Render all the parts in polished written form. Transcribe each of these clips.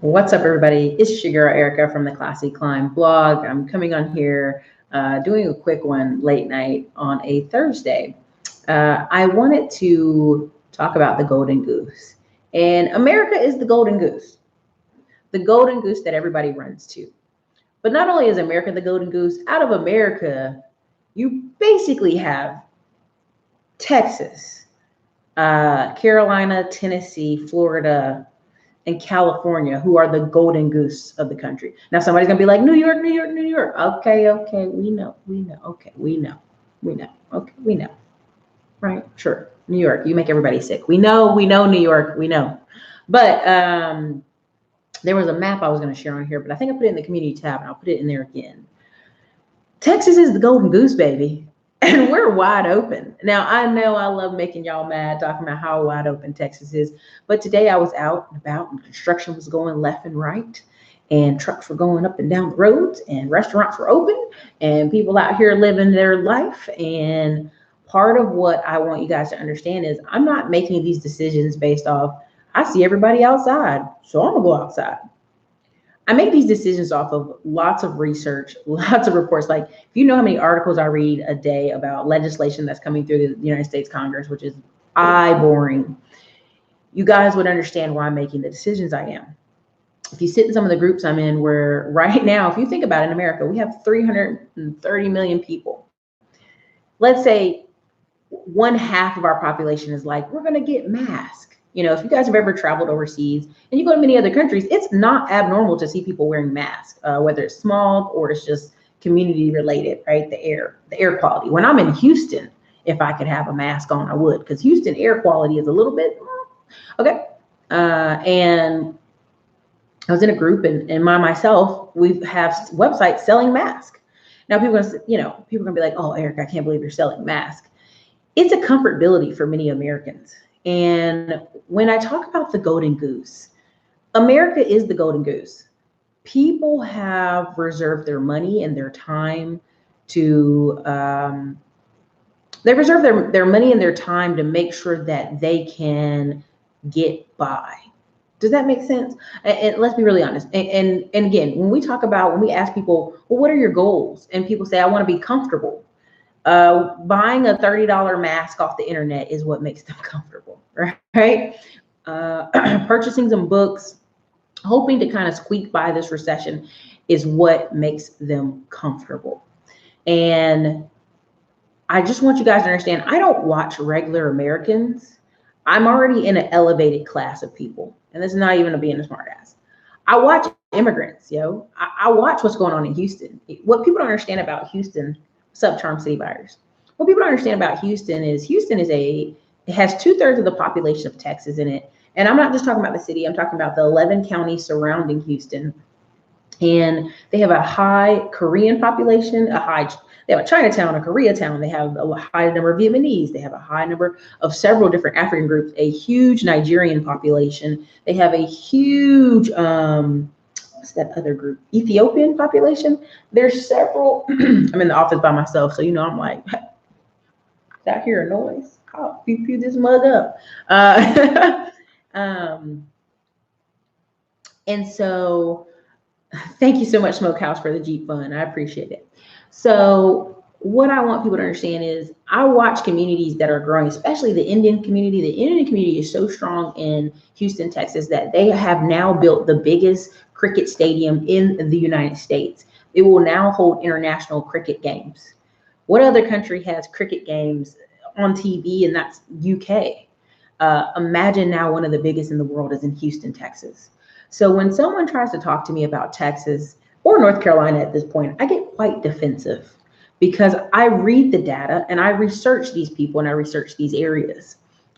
What's up, everybody? It's your girl Erica from the Classy Climb blog. I'm coming on here doing a quick one late night on a Thursday. I wanted to talk about the Golden Goose. And America is the Golden Goose that everybody runs to. But not only is America the Golden Goose, out of America, you basically have Texas, Carolina, Tennessee, Florida, and California, who are the golden goose of the country. Now somebody's gonna be like, New York, New York, New York. Okay, we know. Okay, we know. Okay, we know. Right? Sure. New York, you make everybody sick. We know, New York, we know. But there was a map I was gonna share on here, but I think I put it in the community tab and I'll put it in there again. Texas is the golden goose, baby. And we're wide open. Now, I know I love making y'all mad, talking about how wide open Texas is. But today I was out and about and construction was going left and right. And trucks were going up and down the roads and restaurants were open and people out here living their life. And part of what I want you guys to understand is I'm not making these decisions based off, I see everybody outside, so I'm going to go outside. I make these decisions off of lots of research, lots of reports. Like, if you know how many articles I read a day about legislation that's coming through the United States Congress, which is eye-boring, you guys would understand why I'm making the decisions I am. If you sit in some of the groups I'm in, where right now, if you think about it, in America, we have 330 million people. Let's say 1/2 of our population is like, we're going to get masks. You know, if you guys have ever traveled overseas and you go to many other countries, it's not abnormal to see people wearing masks, whether it's smog or it's just community related, right? The air quality. When I'm in Houston, if I could have a mask on, I would, because Houston air quality is a little bit, okay. And I was in a group and myself, we have websites selling masks. Now people are gonna be like, oh, Eric, I can't believe you're selling masks. It's a comfortability for many Americans. And when I talk about the golden goose, America is the golden goose. People have reserved their money and their time to, they reserve their money and their time to make sure that they can get by. Does that make sense? And let's be really honest. And again, when we ask people, well, what are your goals? And people say, I want to be comfortable. Buying a $30 mask off the internet is what makes them comfortable, right? Purchasing some books, hoping to kind of squeak by this recession is what makes them comfortable. And I just want you guys to understand, I don't watch regular Americans. I'm already in an elevated class of people. And this is not even being a smart ass. I watch immigrants, I watch what's going on in Houston. What people don't understand about Houston, Charm City buyers. What people don't understand about Houston is it has 2/3 of the population of Texas in it. And I'm not just talking about the city, I'm talking about the 11 counties surrounding Houston. And they have a high Korean population, they have a Chinatown, a Koreatown, they have a high number of Vietnamese, they have a high number of several different African groups, a huge Nigerian population, they have a huge what's that other group? Ethiopian population. There's several. I'm in the office by myself, so I'm like, did I hear a noise? I'll pew this mug up. And so, thank you so much, Smokehouse, for the Jeep fund. I appreciate it. So, what I want people to understand is I watch communities that are growing, especially the Indian community. The Indian community is so strong in Houston, Texas, that they have now built the biggest cricket stadium in the United States. It will now hold international cricket games. What other country has cricket games on TV? And that's UK. Imagine now one of the biggest in the world is in Houston, Texas. So when someone tries to talk to me about Texas or North Carolina at this point, I get quite defensive because I read the data and I research these people and I research these areas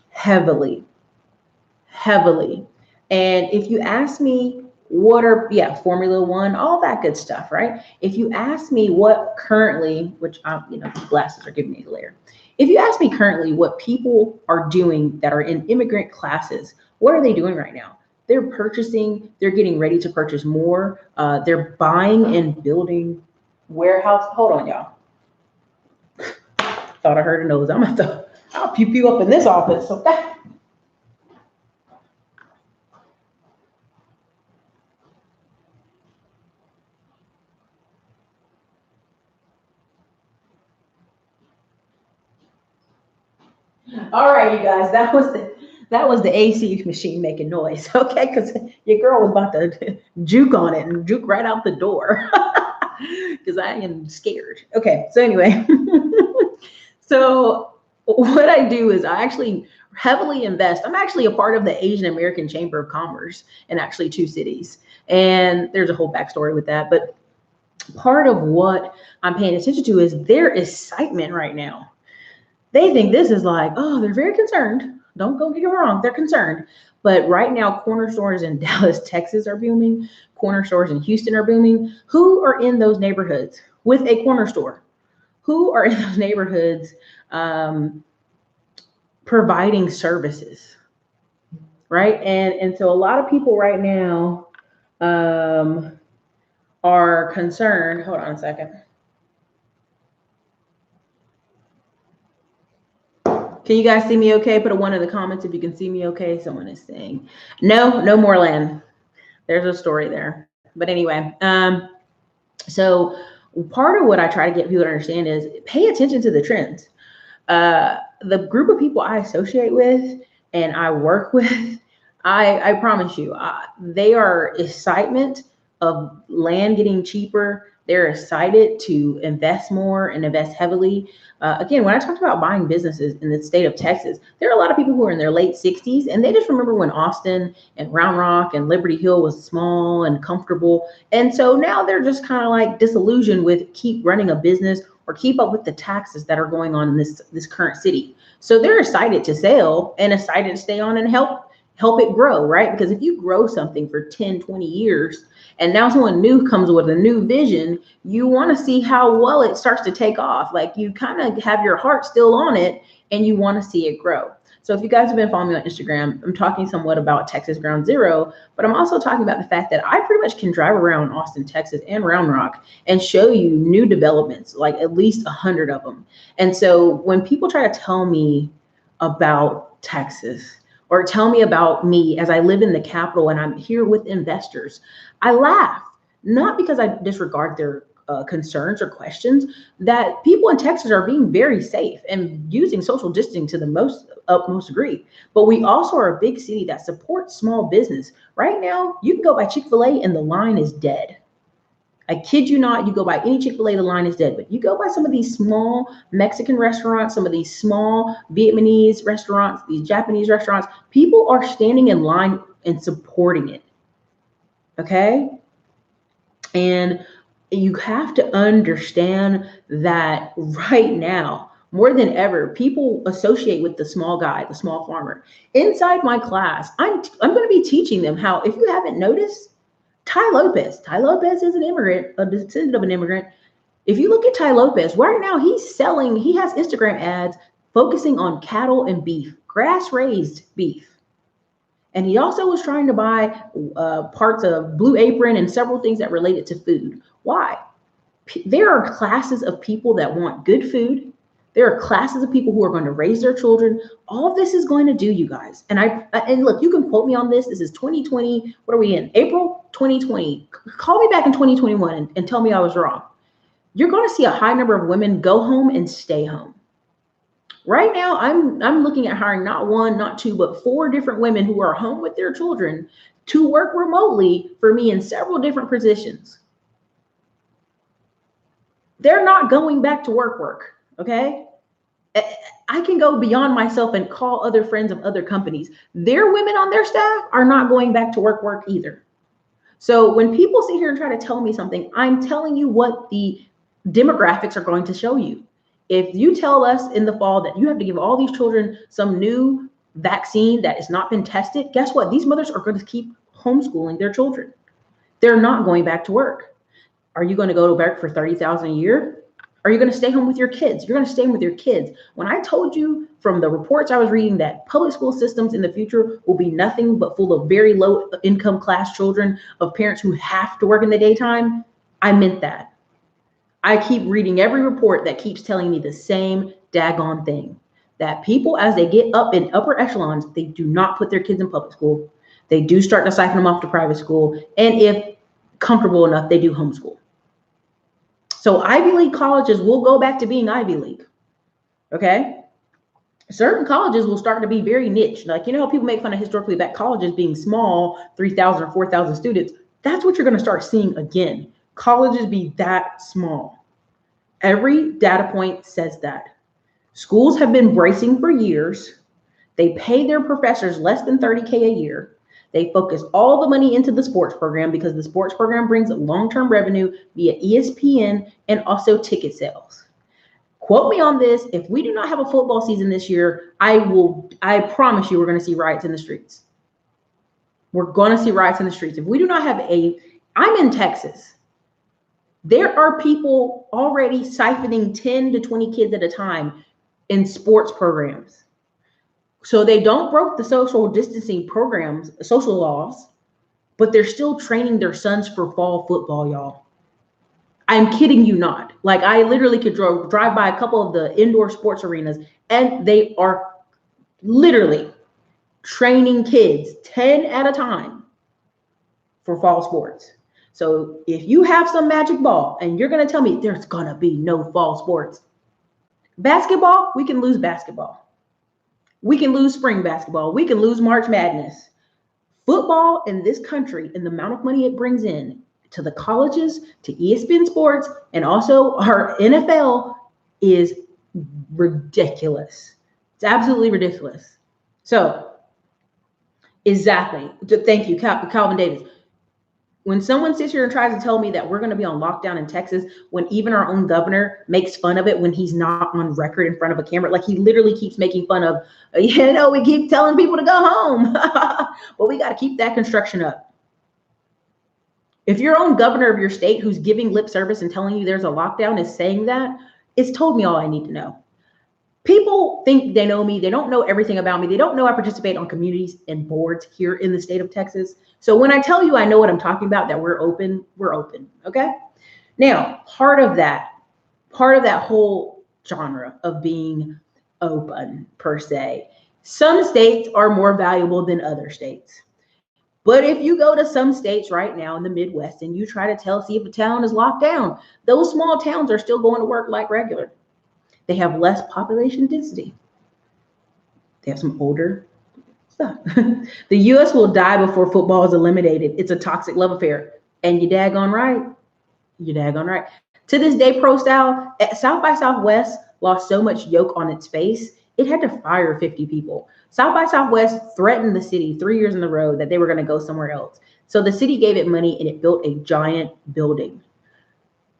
heavily. And if you ask me what are, Formula One, all that good stuff, right? If you ask me what currently, which these glasses are giving me a glare. If you ask me currently what people are doing that are in immigrant classes, what are they doing right now? They're purchasing, they're getting ready to purchase more. They're buying and building warehouse. Hold on, y'all. Thought I heard a nose. I'll pew up in this office. Okay. All right, you guys, that was the AC machine making noise, okay? Because your girl was about to juke on it and juke right out the door because I am scared. Okay, so anyway, so what I do is I actually heavily invest. I'm actually a part of the Asian American Chamber of Commerce in actually 2 cities, and there's a whole backstory with that. But part of what I'm paying attention to is their excitement right now. They think this is like, oh, they're very concerned. Don't go get me wrong, they're concerned. But right now, corner stores in Dallas, Texas are booming. Corner stores in Houston are booming. Who are in those neighborhoods with a corner store? Who are in those neighborhoods providing services, right? And so a lot of people right now are concerned. Hold on a second. Can you guys see me okay? Put a 1 in the comments if you can see me okay. Someone is saying, no more land. There's a story there. But anyway, so part of what I try to get people to understand is pay attention to the trends. The group of people I associate with and I work with, I promise you, they are excitement of land getting cheaper. They're excited to invest more and invest heavily. Again, when I talked about buying businesses in the state of Texas, there are a lot of people who are in their late 60s and they just remember when Austin and Round Rock and Liberty Hill was small and comfortable. And so now they're just kind of like disillusioned with keep running a business or keep up with the taxes that are going on in this current city. So they're excited to sell and excited to stay on and help it grow, right? Because if you grow something for 10, 20 years, and now someone new comes with a new vision, you want to see how well it starts to take off. Like you kind of have your heart still on it and you want to see it grow. So if you guys have been following me on Instagram, I'm talking somewhat about Texas Ground Zero, but I'm also talking about the fact that I pretty much can drive around Austin, Texas and Round Rock and show you new developments, like at least 100 of them. And so when people try to tell me about Texas, or tell me about me as I live in the capital and I'm here with investors, I laugh, not because I disregard their concerns or questions, that people in Texas are being very safe and using social distancing to the utmost degree. But we also are a big city that supports small business. Right now, you can go by Chick-fil-A and the line is dead. I kid you not, you go by any Chick-fil-A, the line is dead. But you go by some of these small Mexican restaurants, some of these small Vietnamese restaurants, these Japanese restaurants, people are standing in line and supporting it. Okay? And you have to understand that right now, more than ever, people associate with the small guy, the small farmer. Inside my class, I'm going to be teaching them how, if you haven't noticed, Ty Lopez is an immigrant, a descendant of an immigrant. If you look at Ty Lopez, right now he has Instagram ads focusing on cattle and beef, grass-raised beef. And he also was trying to buy parts of Blue Apron and several things that related to food. Why? There are classes of people that want good food. There are classes of people who are going to raise their children. All of this is going to do, you guys. And look, you can quote me on this. This is 2020. What are we in? April 2020. Call me back in 2021 and tell me I was wrong. You're going to see a high number of women go home and stay home. Right now, I'm looking at hiring not 1, not 2, but 4 different women who are home with their children to work remotely for me in several different positions. They're not going back to work. Okay. I can go beyond myself and call other friends of other companies. Their women on their staff are not going back to work either. So when people sit here and try to tell me something, I'm telling you what the demographics are going to show you. If you tell us in the fall that you have to give all these children some new vaccine that has not been tested, guess what? These mothers are going to keep homeschooling their children. They're not going back to work. Are you going to go to work for $30,000 a year? Are you going to stay home with your kids? You're going to stay home with your kids. When I told you from the reports I was reading that public school systems in the future will be nothing but full of very low income class children of parents who have to work in the daytime, I meant that. I keep reading every report that keeps telling me the same daggone thing, that people, as they get up in upper echelons, they do not put their kids in public school. They do start to siphon them off to private school. And if comfortable enough, they do homeschool. So Ivy League colleges will go back to being Ivy League. Okay. certain colleges will start to be very niche. Like, people make fun of historically black colleges being small, 3,000 or 4,000 students. That's what you're going to start seeing again. Colleges be that small. Every data point says that. Schools have been bracing for years. They pay their professors less than $30K a year. They focus all the money into the sports program because the sports program brings long-term revenue via ESPN and also ticket sales. Quote me on this. If we do not have a football season this year, I promise you we're going to see riots in the streets. We're going to see riots in the streets. If we do not have I'm in Texas. There are people already siphoning 10 to 20 kids at a time in sports programs. So they don't broke the social distancing programs, social laws, but they're still training their sons for fall football, y'all. I'm kidding you not. Like, I literally could drive by a couple of the indoor sports arenas, and they are literally training kids 10 at a time for fall sports. So if you have some magic ball and you're going to tell me there's going to be no fall sports, basketball, we can lose basketball. We can lose spring basketball. We can lose March Madness. Football in this country and the amount of money it brings in to the colleges, to ESPN Sports, and also our NFL is ridiculous. It's absolutely ridiculous. So, exactly. Thank you, Calvin Davis. When someone sits here and tries to tell me that we're going to be on lockdown in Texas, when even our own governor makes fun of it when he's not on record in front of a camera, like he literally keeps making fun of, we keep telling people to go home, but we got to keep that construction up. If your own governor of your state who's giving lip service and telling you there's a lockdown is saying that, it's told me all I need to know. People think they know me. They don't know everything about me. They don't know I participate on communities and boards here in the state of Texas. So when I tell you I know what I'm talking about, that we're open, okay? Now, part of that whole genre of being open per se, some states are more valuable than other states. But if you go to some states right now in the Midwest and you try to see if a town is locked down, those small towns are still going to work like regular. They have less population density. They have some older stuff. The U.S. will die before football is eliminated. It's a toxic love affair. And you're daggone right. You're daggone right. To this day, Pro Style, South by Southwest lost so much yoke on its face, it had to fire 50 people. South by Southwest threatened the city 3 years in a row that they were going to go somewhere else. So the city gave it money and it built a giant building.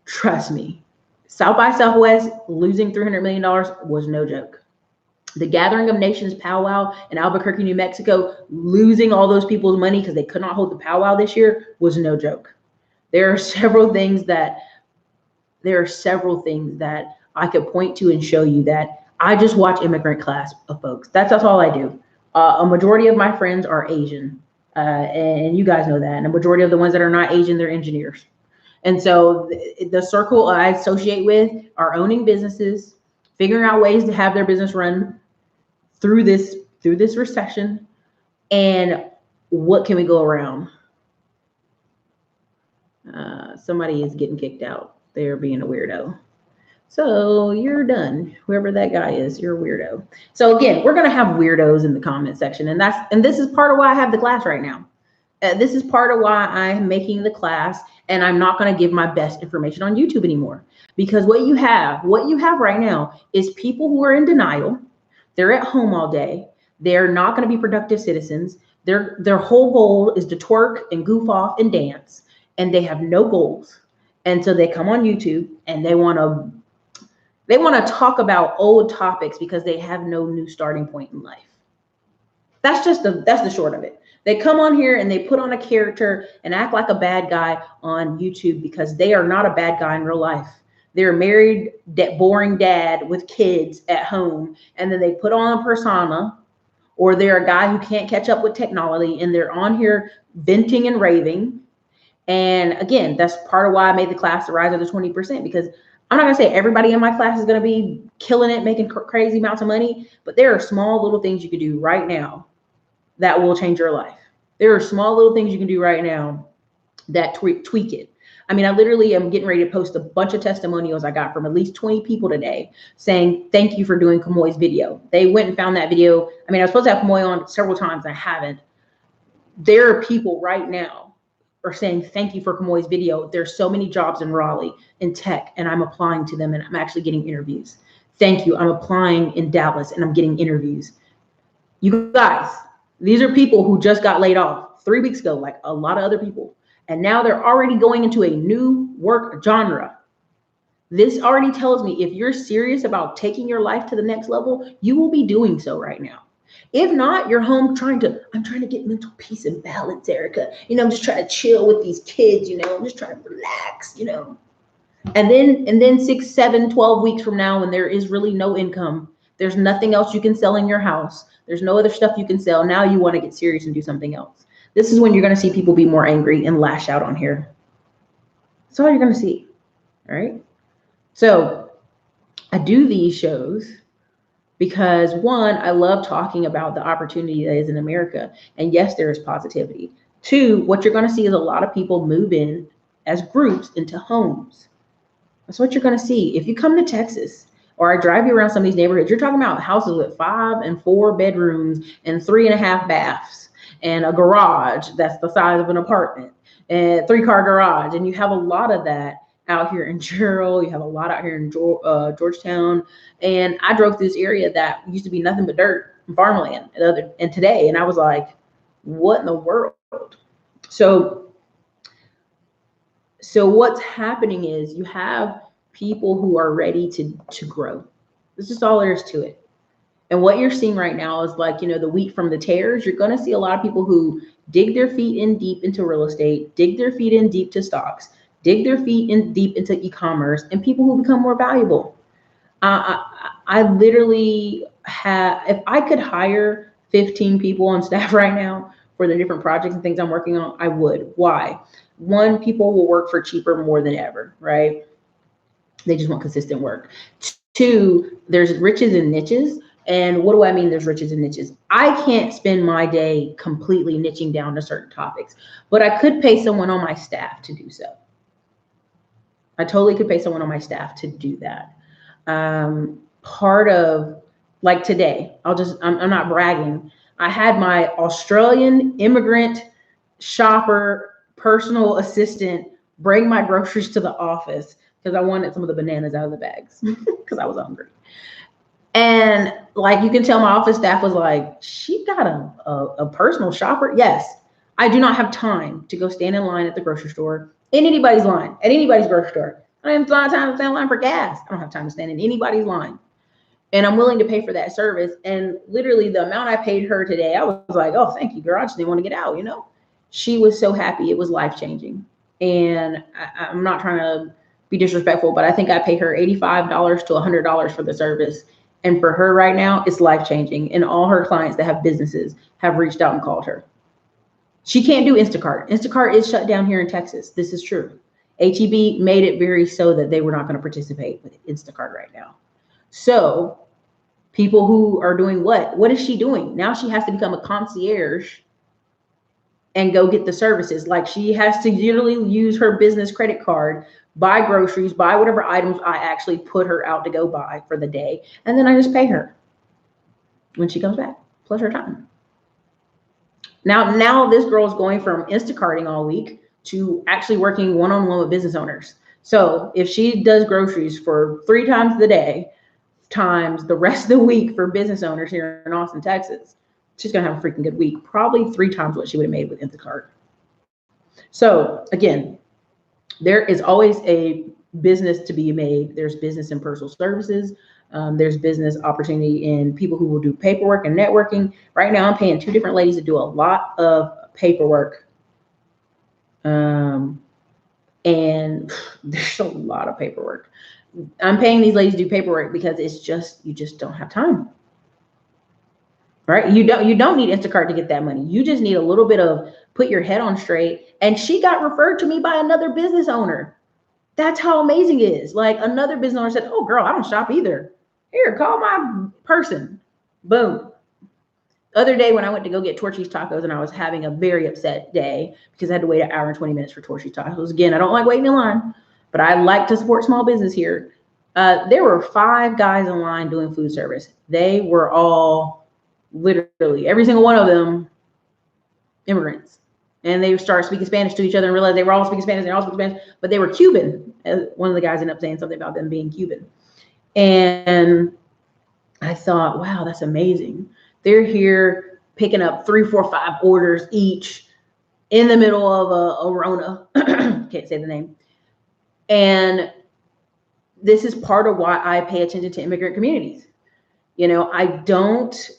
Trust me. South by Southwest losing $300 million was no joke. The Gathering of Nations powwow in Albuquerque, New Mexico, losing all those people's money because they could not hold the powwow this year was no joke. There are several things that I could point to and show you that I just watch immigrant class of folks. That's all I do. A majority of my friends are Asian, and you guys know that. And a majority of the ones that are not Asian, they're engineers. And so the circle I associate with are owning businesses, figuring out ways to have their business run through this recession, and what can we go around? Somebody is getting kicked out. They're being a weirdo. So you're done. Whoever that guy is, you're a weirdo. So again, we're going to have weirdos in the comment section. And this is part of why I have the class right now. This is part of why I'm making the class, and I'm not going to give my best information on YouTube anymore. Because what you have right now is people who are in denial. They're at home all day. They're not going to be productive citizens. Their whole goal is to twerk and goof off and dance, and they have no goals. And so they come on YouTube and they want to talk about old topics because they have no new starting point in life. That's the short of it. They come on here and they put on a character and act like a bad guy on YouTube because they are not a bad guy in real life. They're a married, boring dad with kids at home, and then they put on a persona, or they're a guy who can't catch up with technology, and they're on here venting and raving. And again, that's part of why I made the class the rise of the 20%, because I'm not going to say everybody in my class is going to be killing it, making crazy amounts of money, but there are small little things you can do right now that will change your life. There are small little things you can do right now that tweak it. I mean, I literally am getting ready to post a bunch of testimonials I got from at least 20 people today saying, thank you for doing Kamoy's video. They went and found that video. I mean, I was supposed to have Kamoy on several times and I haven't. There are people right now are saying, thank you for Kamoy's video. There's so many jobs in Raleigh in tech and I'm applying to them and I'm actually getting interviews. Thank you. I'm applying in Dallas and I'm getting interviews. You guys, these are people who just got laid off 3 weeks ago, like a lot of other people. And now they're already going into a new work genre. This already tells me if you're serious about taking your life to the next level, you will be doing so right now. If not, you're home I'm trying to get mental peace and balance, Erica. I'm just trying to chill with these kids, I'm just trying to relax, And then 6, 7, 12 weeks from now, when there is really no income, there's nothing else you can sell in your house. There's no other stuff you can sell. Now you want to get serious and do something else. This is when you're going to see people be more angry and lash out on here. That's all you're going to see. All right. So I do these shows because, one, I love talking about the opportunity that is in America. And yes, there is positivity. 2, what you're going to see is a lot of people move in as groups into homes. That's what you're going to see. If you come to Texas, or I drive you around some of these neighborhoods, you're talking about houses with 5 and 4 bedrooms and 3.5 baths and a garage that's the size of an apartment and 3-car garage. And you have a lot of that out here in Gerald. You have a lot out here in Georgetown. And I drove through this area that used to be nothing but dirt and farmland and today. And I was like, what in the world? So what's happening is you have people who are ready to grow. This is all there is to it. And what you're seeing right now is like, the wheat from the tares. You're going to see a lot of people who dig their feet in deep into real estate, dig their feet in deep to stocks, dig their feet in deep into e-commerce, and people who become more valuable. I literally have, if I could hire 15 people on staff right now for the different projects and things I'm working on, I would. Why? 1, people will work for cheaper more than ever, right? They just want consistent work. 2, there's riches and niches. And what do I mean there's riches and niches? I can't spend my day completely niching down to certain topics, but I could pay someone on my staff to do so. I totally could pay someone on my staff to do that. Part of, like today, I'm not bragging. I had my Australian immigrant shopper personal assistant bring my groceries to the office because I wanted some of the bananas out of the bags because I was hungry. And like, you can tell my office staff was like, she got a personal shopper. Yes, I do not have time to go stand in line at the grocery store, in anybody's line, at anybody's grocery store. I don't have time to stand in line for gas. I don't have time to stand in anybody's line. And I'm willing to pay for that service. And literally the amount I paid her today, I was like, oh, thank you, girl. I just didn't want to get out, She was so happy. It was life-changing. And I'm not trying to be disrespectful, but I think I pay her $85 to $100 for the service. And for her right now, it's life-changing. And all her clients that have businesses have reached out and called her. She can't do Instacart. Instacart is shut down here in Texas. This is true. HEB made it very so that they were not going to participate with Instacart right now. So people who are doing what is she doing? Now she has to become a concierge and go get the services. Like, she has to literally use her business credit card, buy groceries, buy whatever items I actually put her out to go buy for the day. And then I just pay her when she comes back, plus her time. Now this girl is going from Instacarting all week to actually working one-on-one with business owners. So if she does groceries for 3 times the day, times the rest of the week for business owners here in Austin, Texas, she's going to have a freaking good week. Probably 3 times what she would have made with Instacart. So again, there is always a business to be made. There's business in personal services. There's business opportunity in people who will do paperwork and networking. Right now, I'm paying 2 different ladies to do a lot of paperwork. And there's a lot of paperwork. I'm paying these ladies to do paperwork because you just don't have time. Right? You don't need Instacart to get that money. You just need a little bit of put your head on straight. And she got referred to me by another business owner. That's how amazing it is. Like, another business owner said, oh girl, I don't shop either. Here, call my person. Boom. Other day when I went to go get Torchy's tacos and I was having a very upset day because I had to wait an hour and 20 minutes for Torchy's tacos. Again, I don't like waiting in line, but I like to support small business here. There were 5 guys in line doing food service. They were all literally, every single one of them, immigrants. And they started speaking Spanish to each other and realized they were all speaking Spanish, they all speak Spanish, but they were Cuban. One of the guys ended up saying something about them being Cuban. And I thought, wow, that's amazing. They're here picking up 3, 4, 5 orders each in the middle of a Rona. Can't say the name. And this is part of why I pay attention to immigrant communities. You know, I don't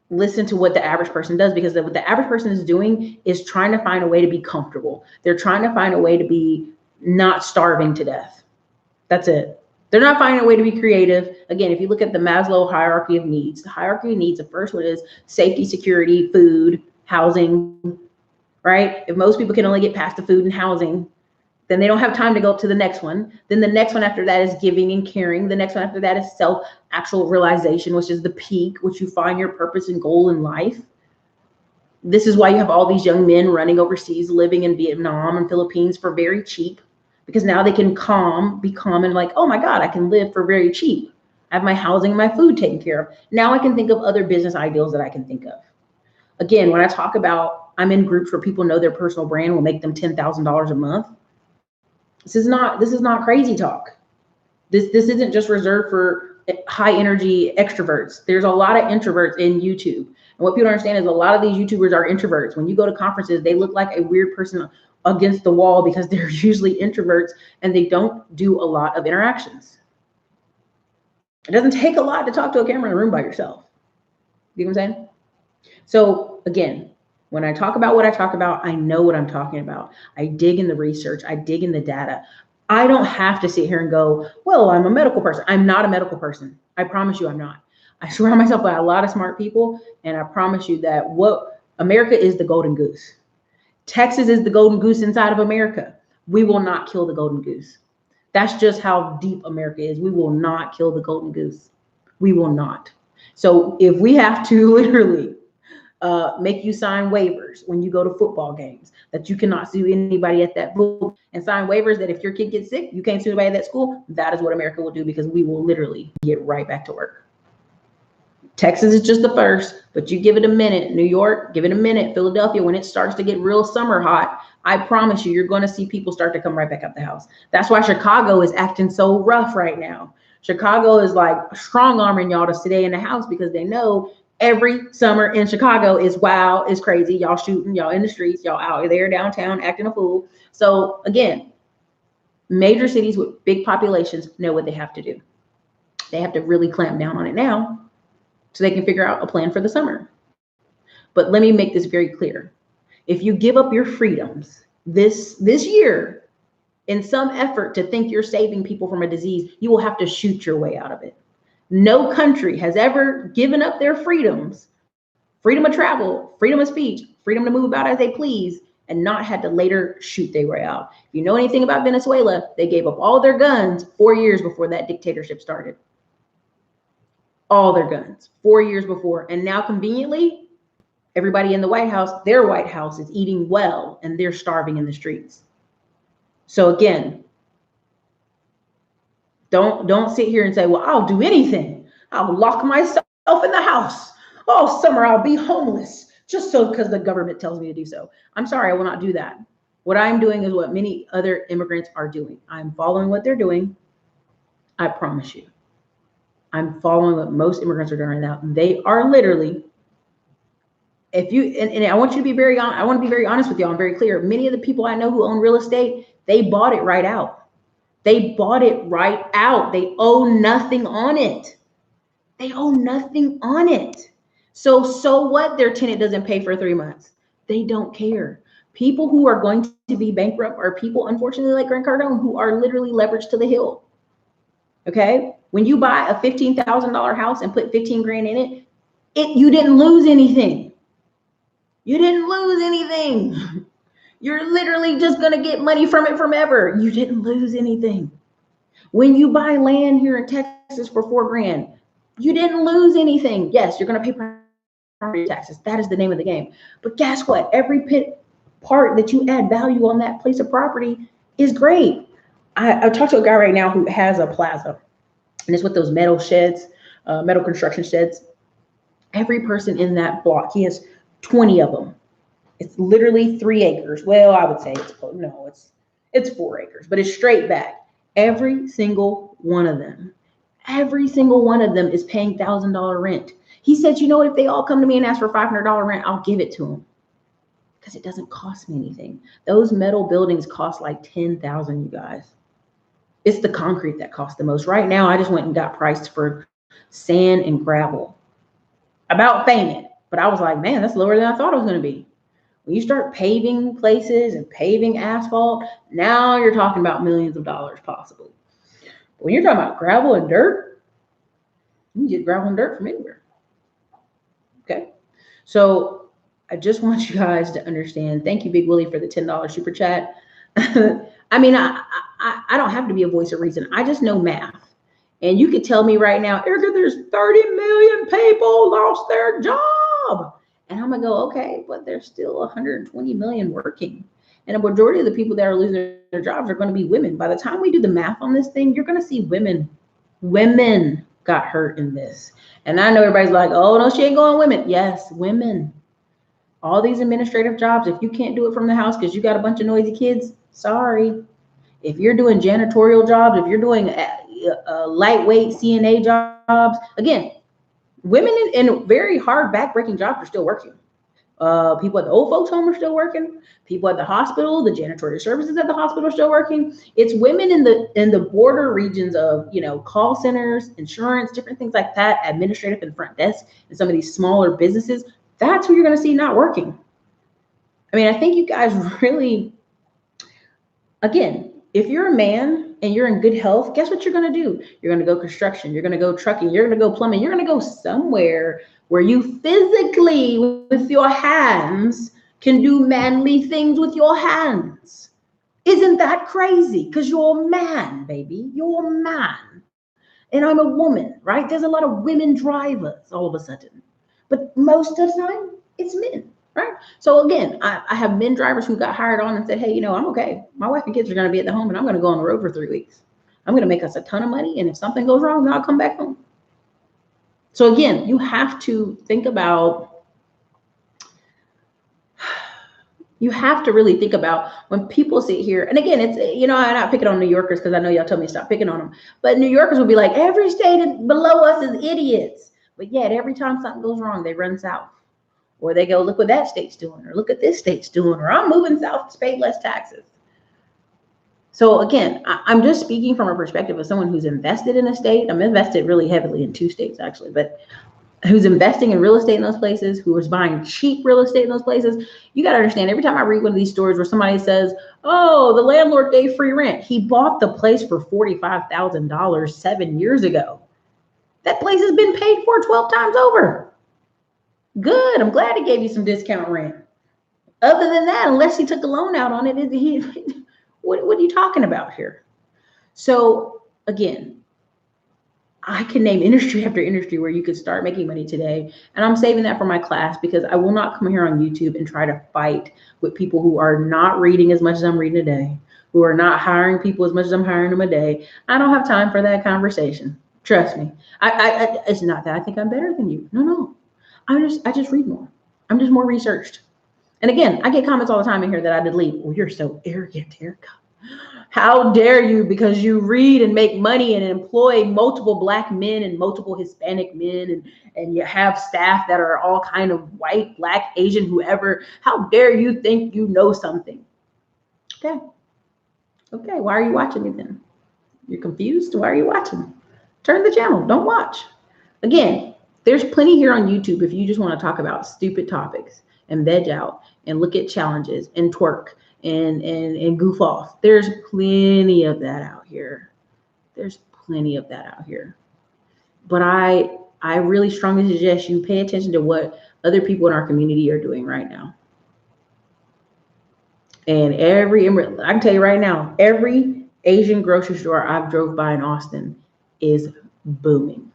listen to what the average person does, because what the average person is doing is trying to find a way to be comfortable. They're trying to find a way to be not starving to death. That's it. They're not finding a way to be creative. Again, if you look at the Maslow hierarchy of needs, the hierarchy of needs, the first one is safety, security, food, housing, right? If most people can only get past the food and housing, then they don't have time to go up to the next one. Then the next one after that is giving and caring. The next one after that is actual realization, which is the peak, which you find your purpose and goal in life. This is why you have all these young men running overseas, living in Vietnam and Philippines for very cheap, because now they can be calm and like, oh my God, I can live for very cheap. I have my housing and my food taken care of. Now I can think of other business ideals that I can think of. Again, when I talk about, I'm in groups where people know their personal brand will make them $10,000 a month. This is not crazy talk. This isn't just reserved for high energy extroverts. There's a lot of introverts in YouTube. And what people understand is a lot of these YouTubers are introverts. When you go to conferences, they look like a weird person against the wall because they're usually introverts and they don't do a lot of interactions. It doesn't take a lot to talk to a camera in a room by yourself. You know what I'm saying? So again, when I talk about what I talk about, I know what I'm talking about. I dig in the research. I dig in the data. I don't have to sit here and go, well, I'm a medical person. I'm not a medical person. I promise you I'm not. I surround myself by a lot of smart people, and I promise you that America is the golden goose. Texas is the golden goose inside of America. We will not kill the golden goose. That's just how deep America is. We will not kill the golden goose. We will not. So if we have to literally make you sign waivers when you go to football games, that you cannot sue anybody at that school, and sign waivers that if your kid gets sick, you can't sue anybody at that school, that is what America will do, because we will literally get right back to work. Texas is just the first, but you give it a minute. New York, give it a minute. Philadelphia, when it starts to get real summer hot, I promise you, you're going to see people start to come right back up the house. That's why Chicago is acting so rough right now. Chicago is like strong arming y'all to stay in the house, because they know every summer in Chicago is wild, is crazy. Y'all shooting, y'all in the streets, y'all out there downtown acting a fool. So again, major cities with big populations know what they have to do. They have to really clamp down on it now so they can figure out a plan for the summer. But let me make this very clear. If you give up your freedoms this year in some effort to think you're saving people from a disease, you will have to shoot your way out of it. No country has ever given up their freedoms, freedom of travel, freedom of speech, freedom to move about as they please, and not had to later shoot their way out. If you know anything about Venezuela, they gave up all their guns 4 years before that dictatorship started. All their guns 4 years before. And now conveniently, everybody in the White House, their White House, is eating well and they're starving in the streets. So again, don't sit here and say, well, I'll do anything. I'll lock myself in the house. All summer I'll be homeless just so because the government tells me to do so. I'm sorry, I will not do that. What I'm doing is what many other immigrants are doing. I'm following what they're doing. I promise you. I'm following what most immigrants are doing now. They are literally, if you, and I want you to be very honest, I want to be very honest with y'all. I'm very clear. Many of the people I know who own real estate, they bought it right out. They bought it right out. They owe nothing on it. They owe nothing on it. So what? Their tenant doesn't pay for 3 months. They don't care. People who are going to be bankrupt are people, unfortunately, like Grant Cardone, who are literally leveraged to the hill. Okay? When you buy a $15,000 house and put 15 grand in it, you didn't lose anything. You didn't lose anything. You're literally just going to get money from it forever. You didn't lose anything. When you buy land here in Texas for $4 grand, you didn't lose anything. Yes, you're going to pay property taxes. That is the name of the game. But guess what? Every part that you add value on that place of property is great. I talked to a guy right now who has a plaza, and it's with those metal sheds, metal construction sheds. Every person in that block, he has 20 of them. It's literally 3 acres. Well, I would say it's 4 acres, but it's straight back. Every single one of them, is paying $1,000 rent. He said, you know what? If they all come to me and ask for $500 rent, I'll give it to them because it doesn't cost me anything. Those metal buildings cost like $10,000, you guys. It's the concrete that costs the most. Right now, I just went and got priced for sand and gravel. About fainted, but I was like, man, that's lower than I thought it was going to be. When you start paving places and paving asphalt, now you're talking about millions of dollars possibly. But when you're talking about gravel and dirt, you can get gravel and dirt from anywhere. Okay. So I just want you guys to understand. Thank you, Big Willie, for the $10 super chat. I mean, I don't have to be a voice of reason. I just know math. And you could tell me right now, Erica, there's 30 million people lost their job. And I'm going to go, okay, but there's still 120 million working. And a majority of the people that are losing their jobs are going to be women. By the time we do the math on this thing, you're going to see women got hurt in this. And I know everybody's like, oh, no, she ain't going women. Yes, women. All these administrative jobs, if you can't do it from the house because you got a bunch of noisy kids, sorry. If you're doing janitorial jobs, if you're doing lightweight CNA jobs, again, women in very hard backbreaking jobs are still working. People at the old folks home are still working. People at the hospital, the janitorial services at the hospital are still working. It's women in the border regions of, call centers, insurance, different things like that, administrative and front desk, and some of these smaller businesses. That's who you're going to see not working. I mean, I think you guys really, again, if you're a man and you're in good health, guess what you're going to do? You're going to go construction. You're going to go trucking. You're going to go plumbing. You're going to go somewhere where you physically, with your hands, can do manly things with your hands. Isn't that crazy? Because you're a man, baby. You're a man. And I'm a woman, right? There's a lot of women drivers all of a sudden. But most of the time, it's men. Right. So again, I have men drivers who got hired on and said, hey, I'm okay. My wife and kids are going to be at the home and I'm going to go on the road for 3 weeks. I'm going to make us a ton of money. And if something goes wrong, then I'll come back home. So again, you have to think about, really think about when people sit here. And again, it's, I'm not picking on New Yorkers because I know y'all told me to stop picking on them. But New Yorkers will be like, every state below us is idiots. But yet every time something goes wrong, they run south. Or they go, look what that state's doing, or look at this state's doing, or I'm moving south to pay less taxes. So again, I'm just speaking from a perspective of someone who's invested in a state. I'm invested really heavily in 2 states, actually, but who's investing in real estate in those places, who is buying cheap real estate in those places. You got to understand, every time I read one of these stories where somebody says, oh, the landlord gave free rent. He bought the place for $45,000 7 years ago. That place has been paid for 12 times over. Good. I'm glad he gave you some discount rent. Other than that, unless he took a loan out on it, what are you talking about here? So again, I can name industry after industry where you could start making money today. And I'm saving that for my class because I will not come here on YouTube and try to fight with people who are not reading as much as I'm reading a day, who are not hiring people as much as I'm hiring them a day. I don't have time for that conversation. Trust me. It's not that I think I'm better than you. No. I just read more. I'm just more researched. And again, I get comments all the time in here that I delete. Oh, you're so arrogant, Erica. How dare you, because you read and make money and employ multiple Black men and multiple Hispanic men and you have staff that are all kind of white, Black, Asian, whoever. How dare you think you know something? Okay, why are you watching me then? You're confused? Why are you watching? Turn the channel. Don't watch. Again, there's plenty here on YouTube if you just want to talk about stupid topics and veg out and look at challenges and twerk and goof off. There's plenty of that out here. But I really strongly suggest you pay attention to what other people in our community are doing right now. And I can tell you right now, every Asian grocery store I've drove by in Austin is booming.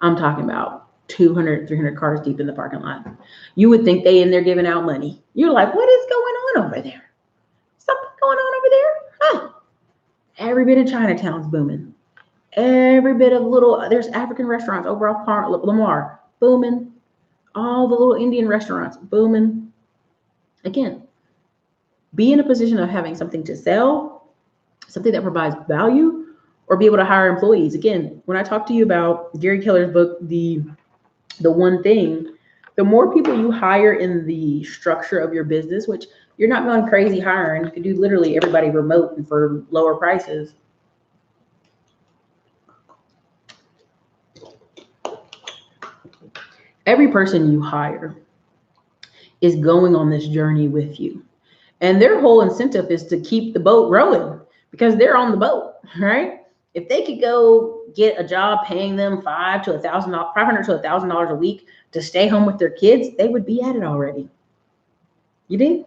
I'm talking about 200, 300 cars deep in the parking lot. You would think they in there giving out money. You're like, what is going on over there? Something going on over there? Huh? Every bit of Chinatown's booming. Every bit of there's African restaurants over off Lamar, booming. All the little Indian restaurants, booming. Again, be in a position of having something to sell, something that provides value, or be able to hire employees. Again, when I talk to you about Gary Keller's book, the one thing, the more people you hire in the structure of your business, which you're not going crazy hiring, you can do literally everybody remote and for lower prices. Every person you hire is going on this journey with you. And their whole incentive is to keep the boat rowing because they're on the boat, right? If they could go get a job paying them $500 to $1,000 a week to stay home with their kids, they would be at it already. You did?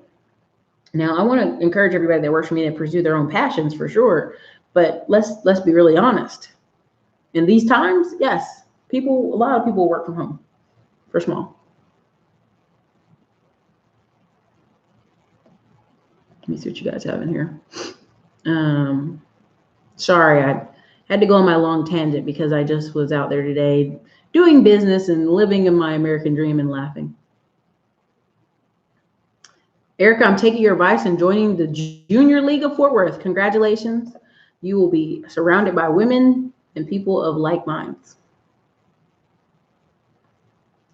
Now, I want to encourage everybody that works for me to pursue their own passions for sure, but let's be really honest. In these times, yes, a lot of people work from home for small. Let me see what you guys have in here. Sorry, I had to go on my long tangent because I just was out there today doing business and living in my American dream and laughing. Erica, I'm taking your advice and joining the Junior League of Fort Worth. Congratulations. You will be surrounded by women and people of like minds.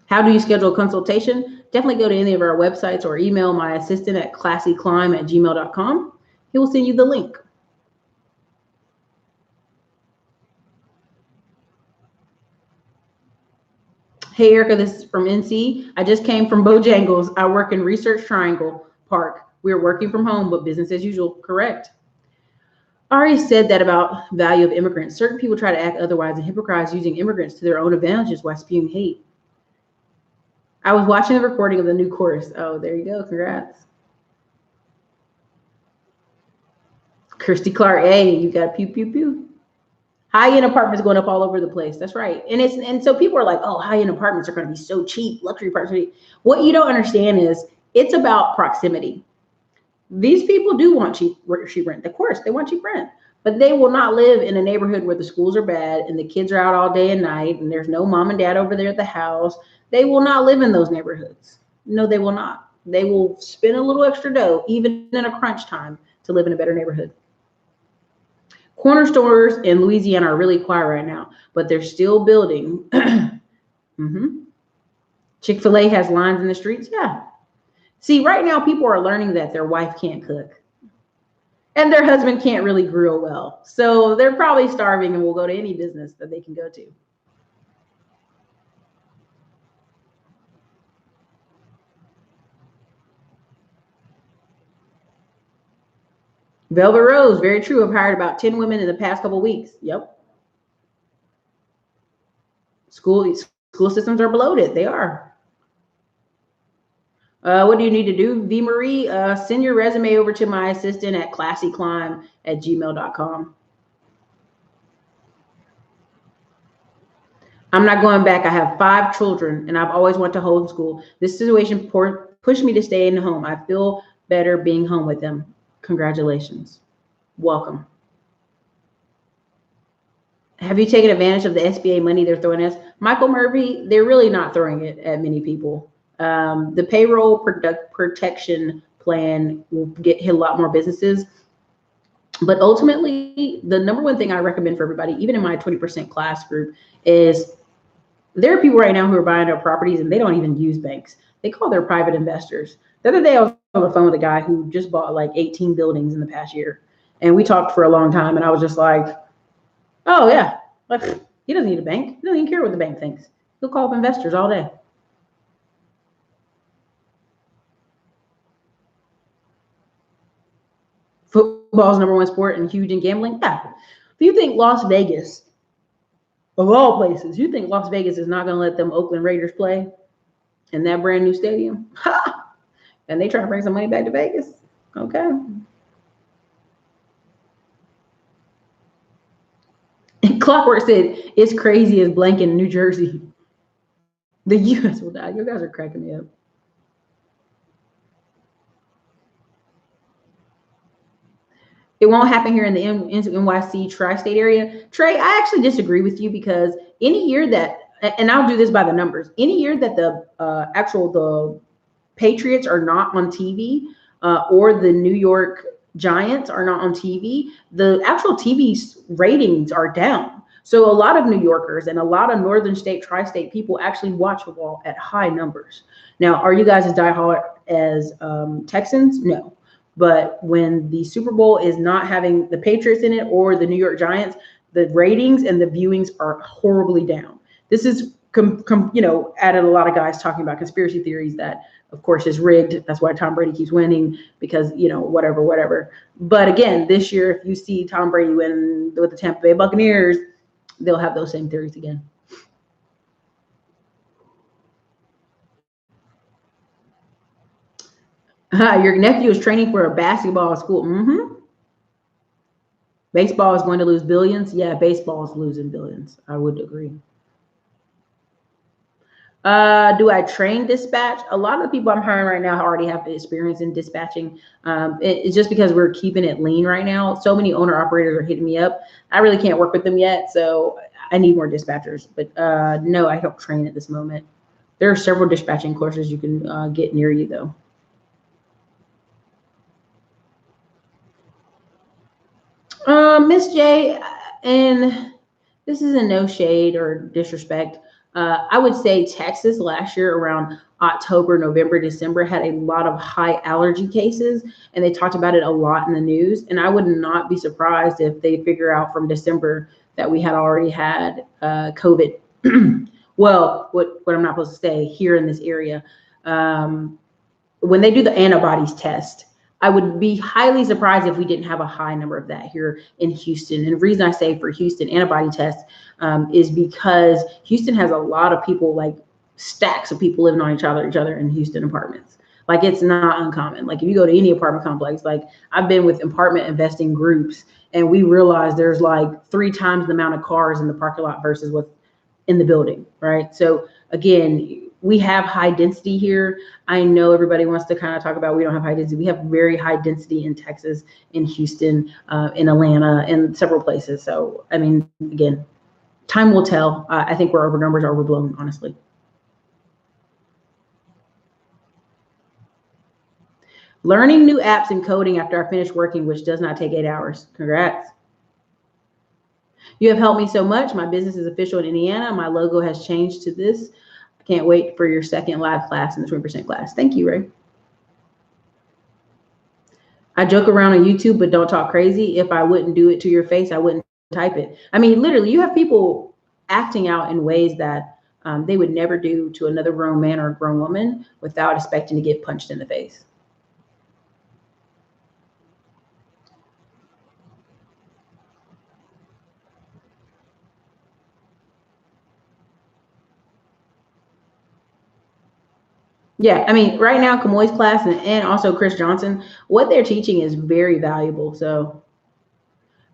How do you schedule a consultation? Definitely go to any of our websites or email my assistant at classyclimb@gmail.com. He will send you the link. Hey, Erica, this is from NC. I just came from Bojangles. I work in Research Triangle Park. We're working from home, but business as usual. Correct. I already said that about value of immigrants. Certain people try to act otherwise and hypocrite using immigrants to their own advantages while spewing hate. I was watching the recording of the new course. Oh, there you go. Congrats. Christy Clark, hey, you got pew, pew, pew. High-end apartments going up all over the place. That's right. And so people are like, oh, high-end apartments are going to be so cheap, luxury apartments. What you don't understand is it's about proximity. These people do want cheap rent. Of course, they want cheap rent, but they will not live in a neighborhood where the schools are bad and the kids are out all day and night and there's no mom and dad over there at the house. They will not live in those neighborhoods. No, they will not. They will spend a little extra dough, even in a crunch time, to live in a better neighborhood. Corner stores in Louisiana are really quiet right now, but they're still building. Chick-fil-A has lines in the streets. Yeah. See, right now people are learning that their wife can't cook and their husband can't really grill well. So they're probably starving and will go to any business that they can go to. Velvet Rose, very true. I've hired about 10 women in the past couple of weeks. Yep. School systems are bloated. They are. What do you need to do? V. Marie, send your resume over to my assistant at classyclimb@gmail.com. I'm not going back. I have 5 children and I've always wanted to homeschool. This situation pushed me to stay in the home. I feel better being home with them. Congratulations. Welcome. Have you taken advantage of the SBA money they're throwing us? Michael Murphy, they're really not throwing it at many people. The payroll protection plan will hit a lot more businesses. But ultimately, the number one thing I recommend for everybody, even in my 20% class group, is there are people right now who are buying up properties and they don't even use banks. They call their private investors. The other day I was on the phone with a guy who just bought like 18 buildings in the past year. And we talked for a long time and I was just like, oh yeah, like, he doesn't need a bank. He doesn't even care what the bank thinks. He'll call up investors all day. Football's #1 sport and huge in gambling. Yeah. If you think Las Vegas, of all places, you think Las Vegas is not going to let them Oakland Raiders play in that brand new stadium? Ha! And they try to bring some money back to Vegas. Okay. Clockwork said, it's crazy as blank in New Jersey. The U.S. will die. You guys are cracking me up. It won't happen here in the NYC tri-state area. Trey, I actually disagree with you because any year that, and I'll do this by the numbers, any year that the the Patriots are not on TV or the New York Giants are not on TV, the actual TV ratings are down. So a lot of New Yorkers and a lot of northern state, tri-state people actually watch football at high numbers. Now, are you guys as diehard as Texans? No. But when the Super Bowl is not having the Patriots in it or the New York Giants, the ratings and the viewings are horribly down. This is, added a lot of guys talking about conspiracy theories that, of course, is rigged. That's why Tom Brady keeps winning because, whatever. But again, this year, if you see Tom Brady win with the Tampa Bay Buccaneers, they'll have those same theories again. Your nephew is training for a basketball school. Mm-hmm. Baseball is going to lose billions. Yeah, baseball is losing billions. I would agree. Do I train dispatch? A lot of the people I'm hiring right now already have experience in dispatching. It's just because we're keeping it lean right now. So many owner operators are hitting me up. I really can't work with them yet, so I need more dispatchers. But no, I don't train at this moment. There are several dispatching courses you can get near you, though. Miss J, and this is a no shade or disrespect. I would say Texas last year around October, November, December had a lot of high allergy cases, and they talked about it a lot in the news. And I would not be surprised if they figure out from December that we had already had COVID. Well, what I'm not supposed to say here in this area, when they do the antibodies test, I would be highly surprised if we didn't have a high number of that here in Houston. And the reason I say for Houston antibody tests is because Houston has a lot of people, like stacks of people living on each other in Houston apartments. Like it's not uncommon. Like if you go to any apartment complex, like I've been with apartment investing groups and we realize there's like 3 times the amount of cars in the parking lot versus what's in the building, right? So again, we have high density here. I know everybody wants to kind of talk about we don't have high density. We have very high density in Texas, in Houston, in Atlanta, and several places. So, I mean, again, time will tell. I think our numbers are overblown, honestly. Learning new apps and coding after I finish working, which does not take 8 hours. Congrats. You have helped me so much. My business is official in Indiana. My logo has changed to this. Can't wait for your second live class in the 20% class. Thank you, Ray. I joke around on YouTube, but don't talk crazy. If I wouldn't do it to your face, I wouldn't type it. I mean, literally, you have people acting out in ways that they would never do to another grown man or a grown woman without expecting to get punched in the face. Yeah, I mean, right now, Kamoy's class and also Chris Johnson, what they're teaching is very valuable. So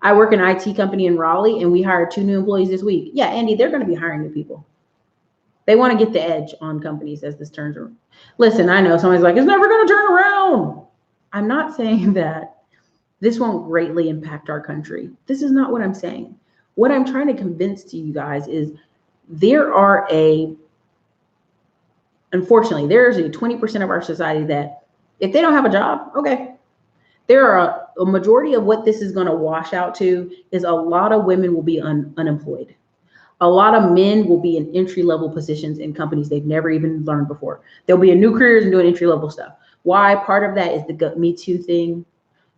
I work in an IT company in Raleigh, and we hired 2 new employees this week. Yeah, Andy, they're going to be hiring new people. They want to get the edge on companies as this turns around. Listen, I know somebody's like, it's never going to turn around. I'm not saying that this won't greatly impact our country. This is not what I'm saying. What I'm trying to convince to you guys is unfortunately, there's a 20% of our society that if they don't have a job, okay. There are a majority of what this is going to wash out to is a lot of women will be unemployed. A lot of men will be in entry-level positions in companies they've never even learned before. There'll be a new careers and doing entry-level stuff. Why? Part of that is the Me Too thing.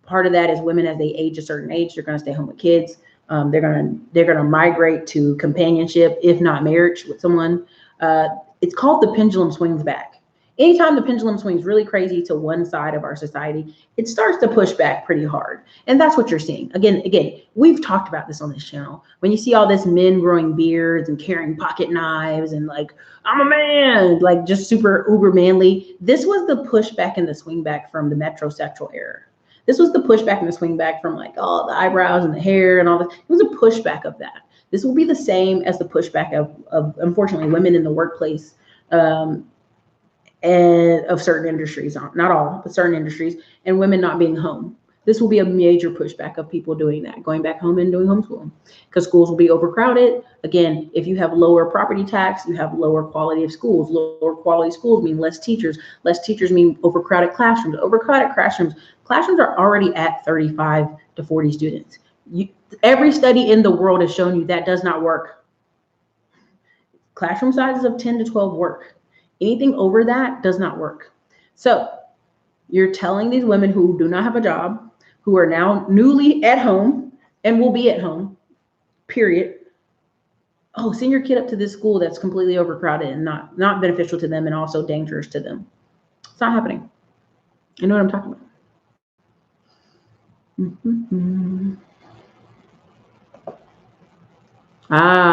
Part of that is women as they age a certain age, they're going to stay home with kids. They're gonna migrate to companionship, if not marriage, with someone. It's called the pendulum swings back. Anytime the pendulum swings really crazy to one side of our society, it starts to push back pretty hard. And that's what you're seeing. Again, we've talked about this on this channel. When you see all this men growing beards and carrying pocket knives and like, I'm a man, like just super uber manly. This was the pushback and the swing back from the metrosexual era. This was the pushback and the swing back from like all the eyebrows and the hair and all that. It was a pushback of that. This will be the same as the pushback of unfortunately women in the workplace and of certain industries, not all, but certain industries, and women not being home. This will be a major pushback of people doing that, going back home and doing homeschooling, because schools will be overcrowded. Again, if you have lower property tax, you have lower quality of schools. Lower quality schools mean less teachers. Less teachers mean overcrowded classrooms. Overcrowded classrooms are already at 35 to 40 students. Every study in the world has shown you that does not work. Classroom sizes of 10 to 12 work. Anything over that does not work. So you're telling these women who do not have a job, who are now newly at home and will be at home, period. Oh, send your kid up to this school that's completely overcrowded and not beneficial to them and also dangerous to them. It's not happening. You know what I'm talking about?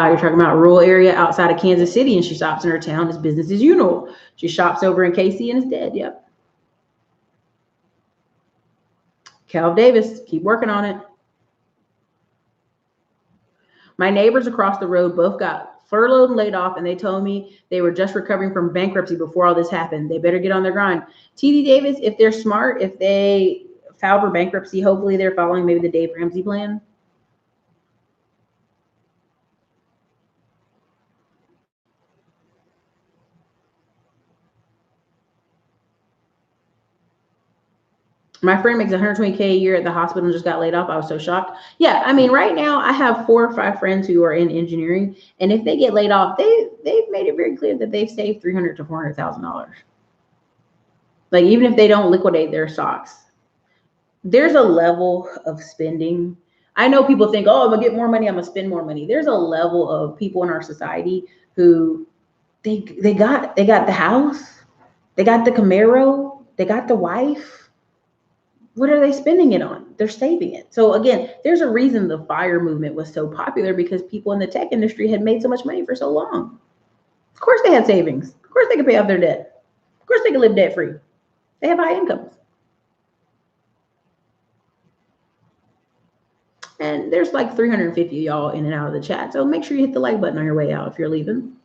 You're talking about a rural area outside of Kansas City, and she shops in her town. It's business as usual. She shops over in KC and is dead. Yep. Cal Davis, keep working on it. My neighbors across the road both got furloughed and laid off, and they told me they were just recovering from bankruptcy before all this happened. They better get on their grind. TD Davis, if they're smart, if they file for bankruptcy, hopefully they're following maybe the Dave Ramsey plan. My friend makes $120K a year at the hospital and just got laid off. I was so shocked. Yeah, I mean, right now I have 4 or 5 friends who are in engineering, and if they get laid off, they've made it very clear that they've saved $300,000 to $400,000. Like, even if they don't liquidate their stocks, there's a level of spending. I know people think, oh, I'm gonna get more money, I'm gonna spend more money. There's a level of people in our society who they got the house, they got the Camaro, they got the wife. What are they spending it on? They're saving it. So again, there's a reason the FIRE movement was so popular, because people in the tech industry had made so much money for so long. Of course they had savings. Of course they could pay off their debt. Of course they could live debt free. They have high incomes. And there's like 350 of y'all in and out of the chat. So make sure you hit the like button on your way out if you're leaving.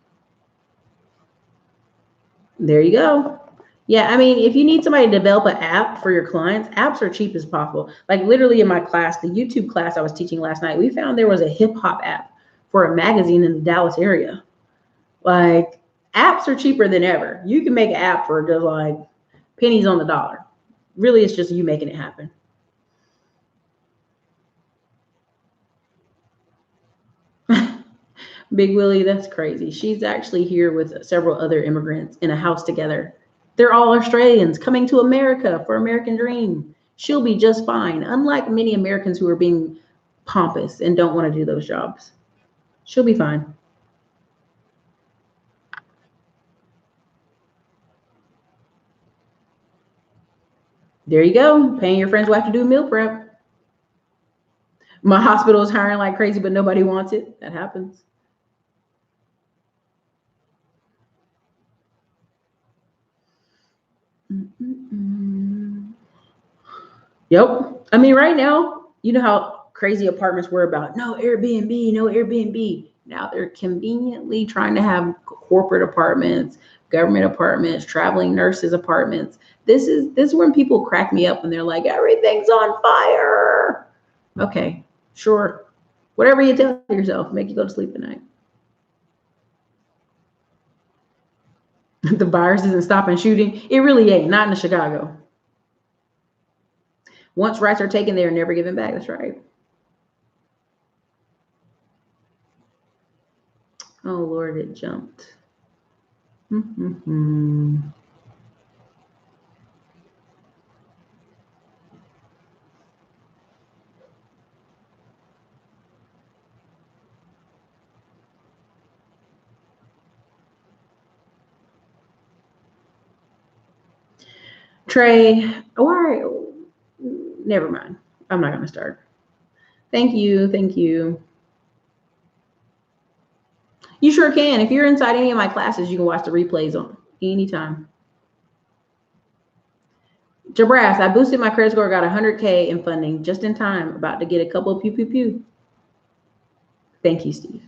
There you go. Yeah, I mean, if you need somebody to develop an app for your clients, apps are cheap as possible. Like literally in my class, the YouTube class I was teaching last night, we found there was a hip hop app for a magazine in the Dallas area. Like, apps are cheaper than ever. You can make an app for just like pennies on the dollar. Really, it's just you making it happen. Big Willie, that's crazy. She's actually here with several other immigrants in a house together. They're all Australians coming to America for American Dream. She'll be just fine, unlike many Americans who are being pompous and don't want to do those jobs. She'll be fine. There you go. Paying your friend's wife to do meal prep. My hospital is hiring like crazy, but nobody wants it. That happens. Yep. I mean, right now, you know how crazy apartments were about no Airbnb, no Airbnb. Now they're conveniently trying to have corporate apartments, government apartments, traveling nurses apartments. This is when people crack me up when they're like, everything's on fire. Okay, sure. Whatever you tell yourself, make you go to sleep at night. The virus isn't stopping shooting. It really ain't. Not in Chicago. Once rights are taken, they are never given back. That's right. Oh, Lord, it jumped. Trey, why? Never mind. I'm not going to start. Thank you. Thank you. You sure can. If you're inside any of my classes, you can watch the replays on anytime. Jabras, I boosted my credit score, got 100K in funding just in time, about to get a couple of pew, pew, pew. Thank you, Steve.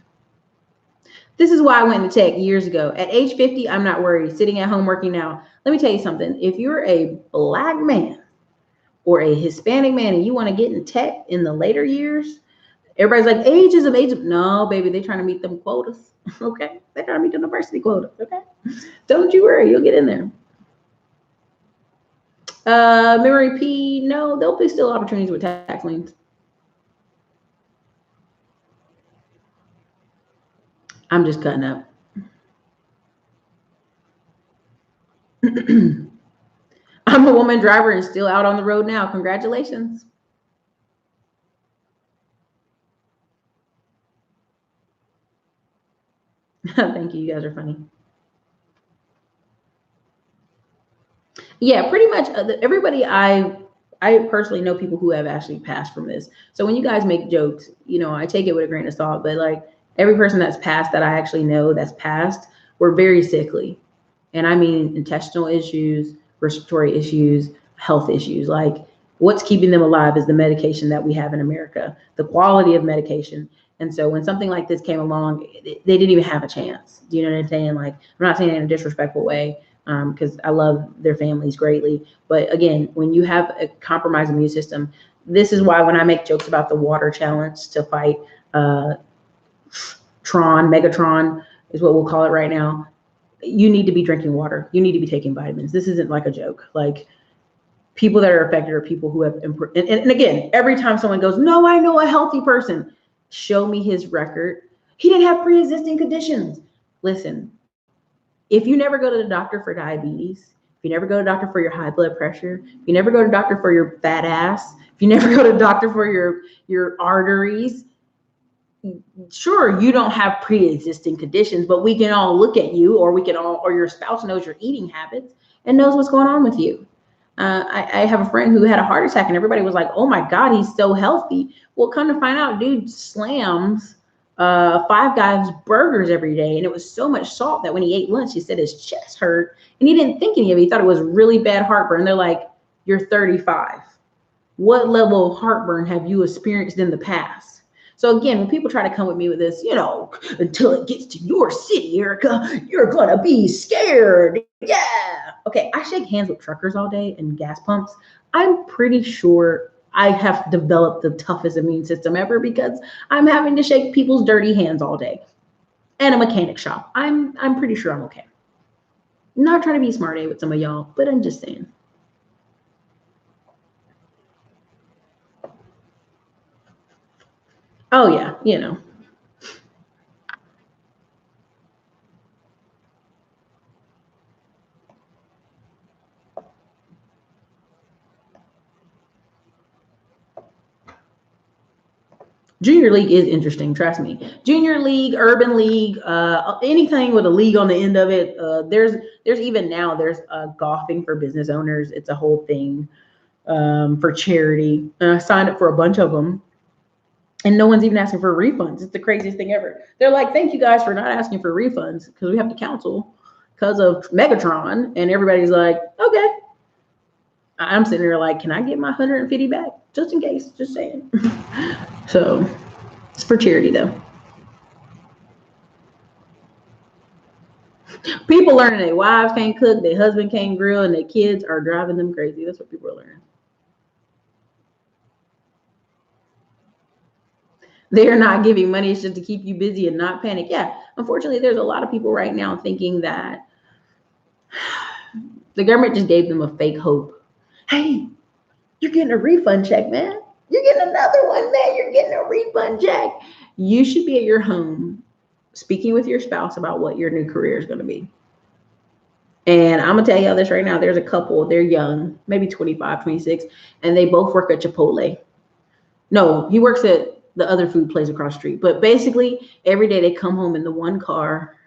This is why I went into tech years ago. At age 50, I'm not worried. Sitting at home working now. Let me tell you something. If you're a Black man or a Hispanic man and you want to get in tech in the later years, everybody's like, ageism. No, baby, they're trying to meet them quotas. Okay? They're trying to meet the diversity quota. Okay? Don't you worry. You'll get in there. Memory P, no, there'll be still opportunities with tax liens. I'm just cutting up. I'm a woman driver and still out on the road now. Congratulations. Thank you. You guys are funny. Yeah, pretty much everybody I personally know people who have actually passed from this. So when you guys make jokes, you know, I take it with a grain of salt, but like every person that's passed that I actually know that's passed were very sickly. And I mean intestinal issues, respiratory issues, health issues. Like what's keeping them alive is the medication that we have in America, the quality of medication. And so when something like this came along, they didn't even have a chance. Do you know what I'm saying? Like, I'm not saying it in a disrespectful way, because I love their families greatly. But again, when you have a compromised immune system, this is why when I make jokes about the water challenge to fight Megatron is what we'll call it right now. You need to be drinking water. You need to be taking vitamins. This isn't like a joke. Like people that are affected are people who have, and again, every time someone goes, no, I know a healthy person, show me his record. He didn't have pre-existing conditions. Listen, if you never go to the doctor for diabetes, if you never go to the doctor for your high blood pressure, if you never go to the doctor for your fat ass, if you never go to the doctor for your arteries, sure, you don't have pre-existing conditions, but we can all look at you, or your spouse knows your eating habits and knows what's going on with you. I have a friend who had a heart attack and everybody was like, oh my God, he's so healthy. Well, come to find out, dude slams Five Guys burgers every day. And it was so much salt that when he ate lunch, he said his chest hurt and he didn't think any of it. He thought it was really bad heartburn. They're like, you're 35. What level of heartburn have you experienced in the past? So again, when people try to come with me with this, you know, until it gets to your city, Erica, you're going to be scared. Yeah. Okay. I shake hands with truckers all day and gas pumps. I'm pretty sure I have developed the toughest immune system ever because I'm having to shake people's dirty hands all day. And a mechanic shop. I'm pretty sure I'm okay. I'm not trying to be smart with some of y'all, but I'm just saying. Oh yeah, you know. Junior league is interesting, trust me. Junior league, urban league, anything with a league on the end of it. There's even now there's golfing for business owners. It's a whole thing for charity. And I signed up for a bunch of them, and no one's even asking for refunds. It's the craziest thing ever. They're like, "Thank you guys for not asking for refunds because we have to cancel because of Megatron," and everybody's like, "Okay." I'm sitting there like, can I get my 150 back? Just in case, just saying. So it's for charity though. People learning their wives can't cook, their husband can't grill, and their kids are driving them crazy. That's what people are learning. They're not giving money, it's just to keep you busy and not panic. Yeah, unfortunately, there's a lot of people right now thinking that the government just gave them a fake hope. Hey, you're getting a refund check, man. You're getting another one, man. You're getting a refund check. You should be at your home speaking with your spouse about what your new career is going to be. And I'm going to tell y'all this right now. There's a couple, they're young, maybe 25, 26, and they both work at Chipotle. No, he works at the other food place across the street. But basically, every day they come home in the one car.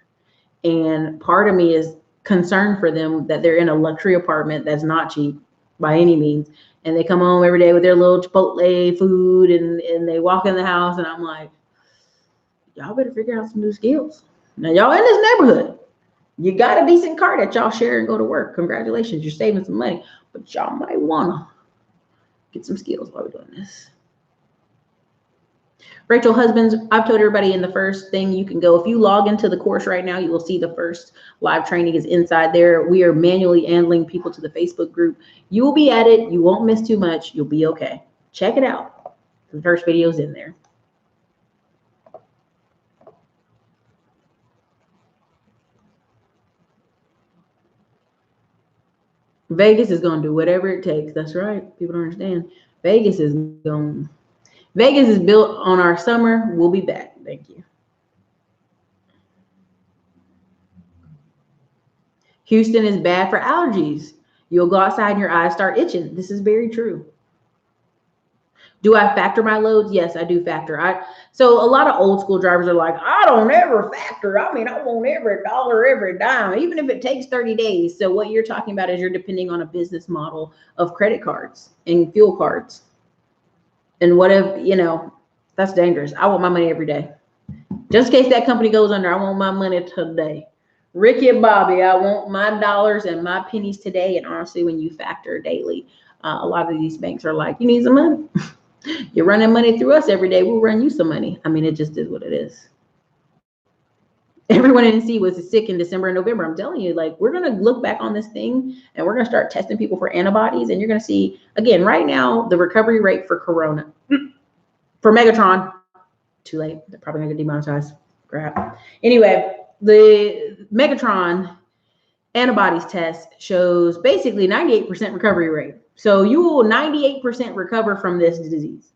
And part of me is concerned for them that they're in a luxury apartment that's not cheap by any means. And they come home every day with their little Chipotle food and they walk in the house and I'm like, y'all better figure out some new skills. Now y'all in this neighborhood, you got a decent car that y'all share and go to work. Congratulations, you're saving some money, but y'all might wanna get some skills while we're doing this. Rachel Husbands, I've told everybody in the first thing you can go, if you log into the course right now, you will see the first live training is inside there. We are manually handling people to the Facebook group. You will be at it. You won't miss too much. You'll be okay. Check it out. The first video is in there. Vegas is going to do whatever it takes. That's right. People don't understand. Vegas is built on our summer. We'll be back. Thank you. Houston is bad for allergies. You'll go outside and your eyes start itching. This is very true. Do I factor my loads? Yes, I do factor. So a lot of old school drivers are like, I don't ever factor. I mean, I want every dollar, every dime, even if it takes 30 days. So what you're talking about is you're depending on a business model of credit cards and fuel cards. And what if, that's dangerous. I want my money every day. Just in case that company goes under, I want my money today. Ricky and Bobby, I want my dollars and my pennies today. And honestly, when you factor daily, a lot of these banks are like, you need some money. You're running money through us every day. We'll run you some money. I mean, it just is what it is. Everyone in NC was sick in December and November. I'm telling you, like, we're going to look back on this thing and we're going to start testing people for antibodies. And you're going to see, again, right now, the recovery rate for Corona, for Megatron, too late. They're probably going to get demonetized. Crap. Anyway, the Megatron antibodies test shows basically 98% recovery rate. So you will 98% recover from this disease.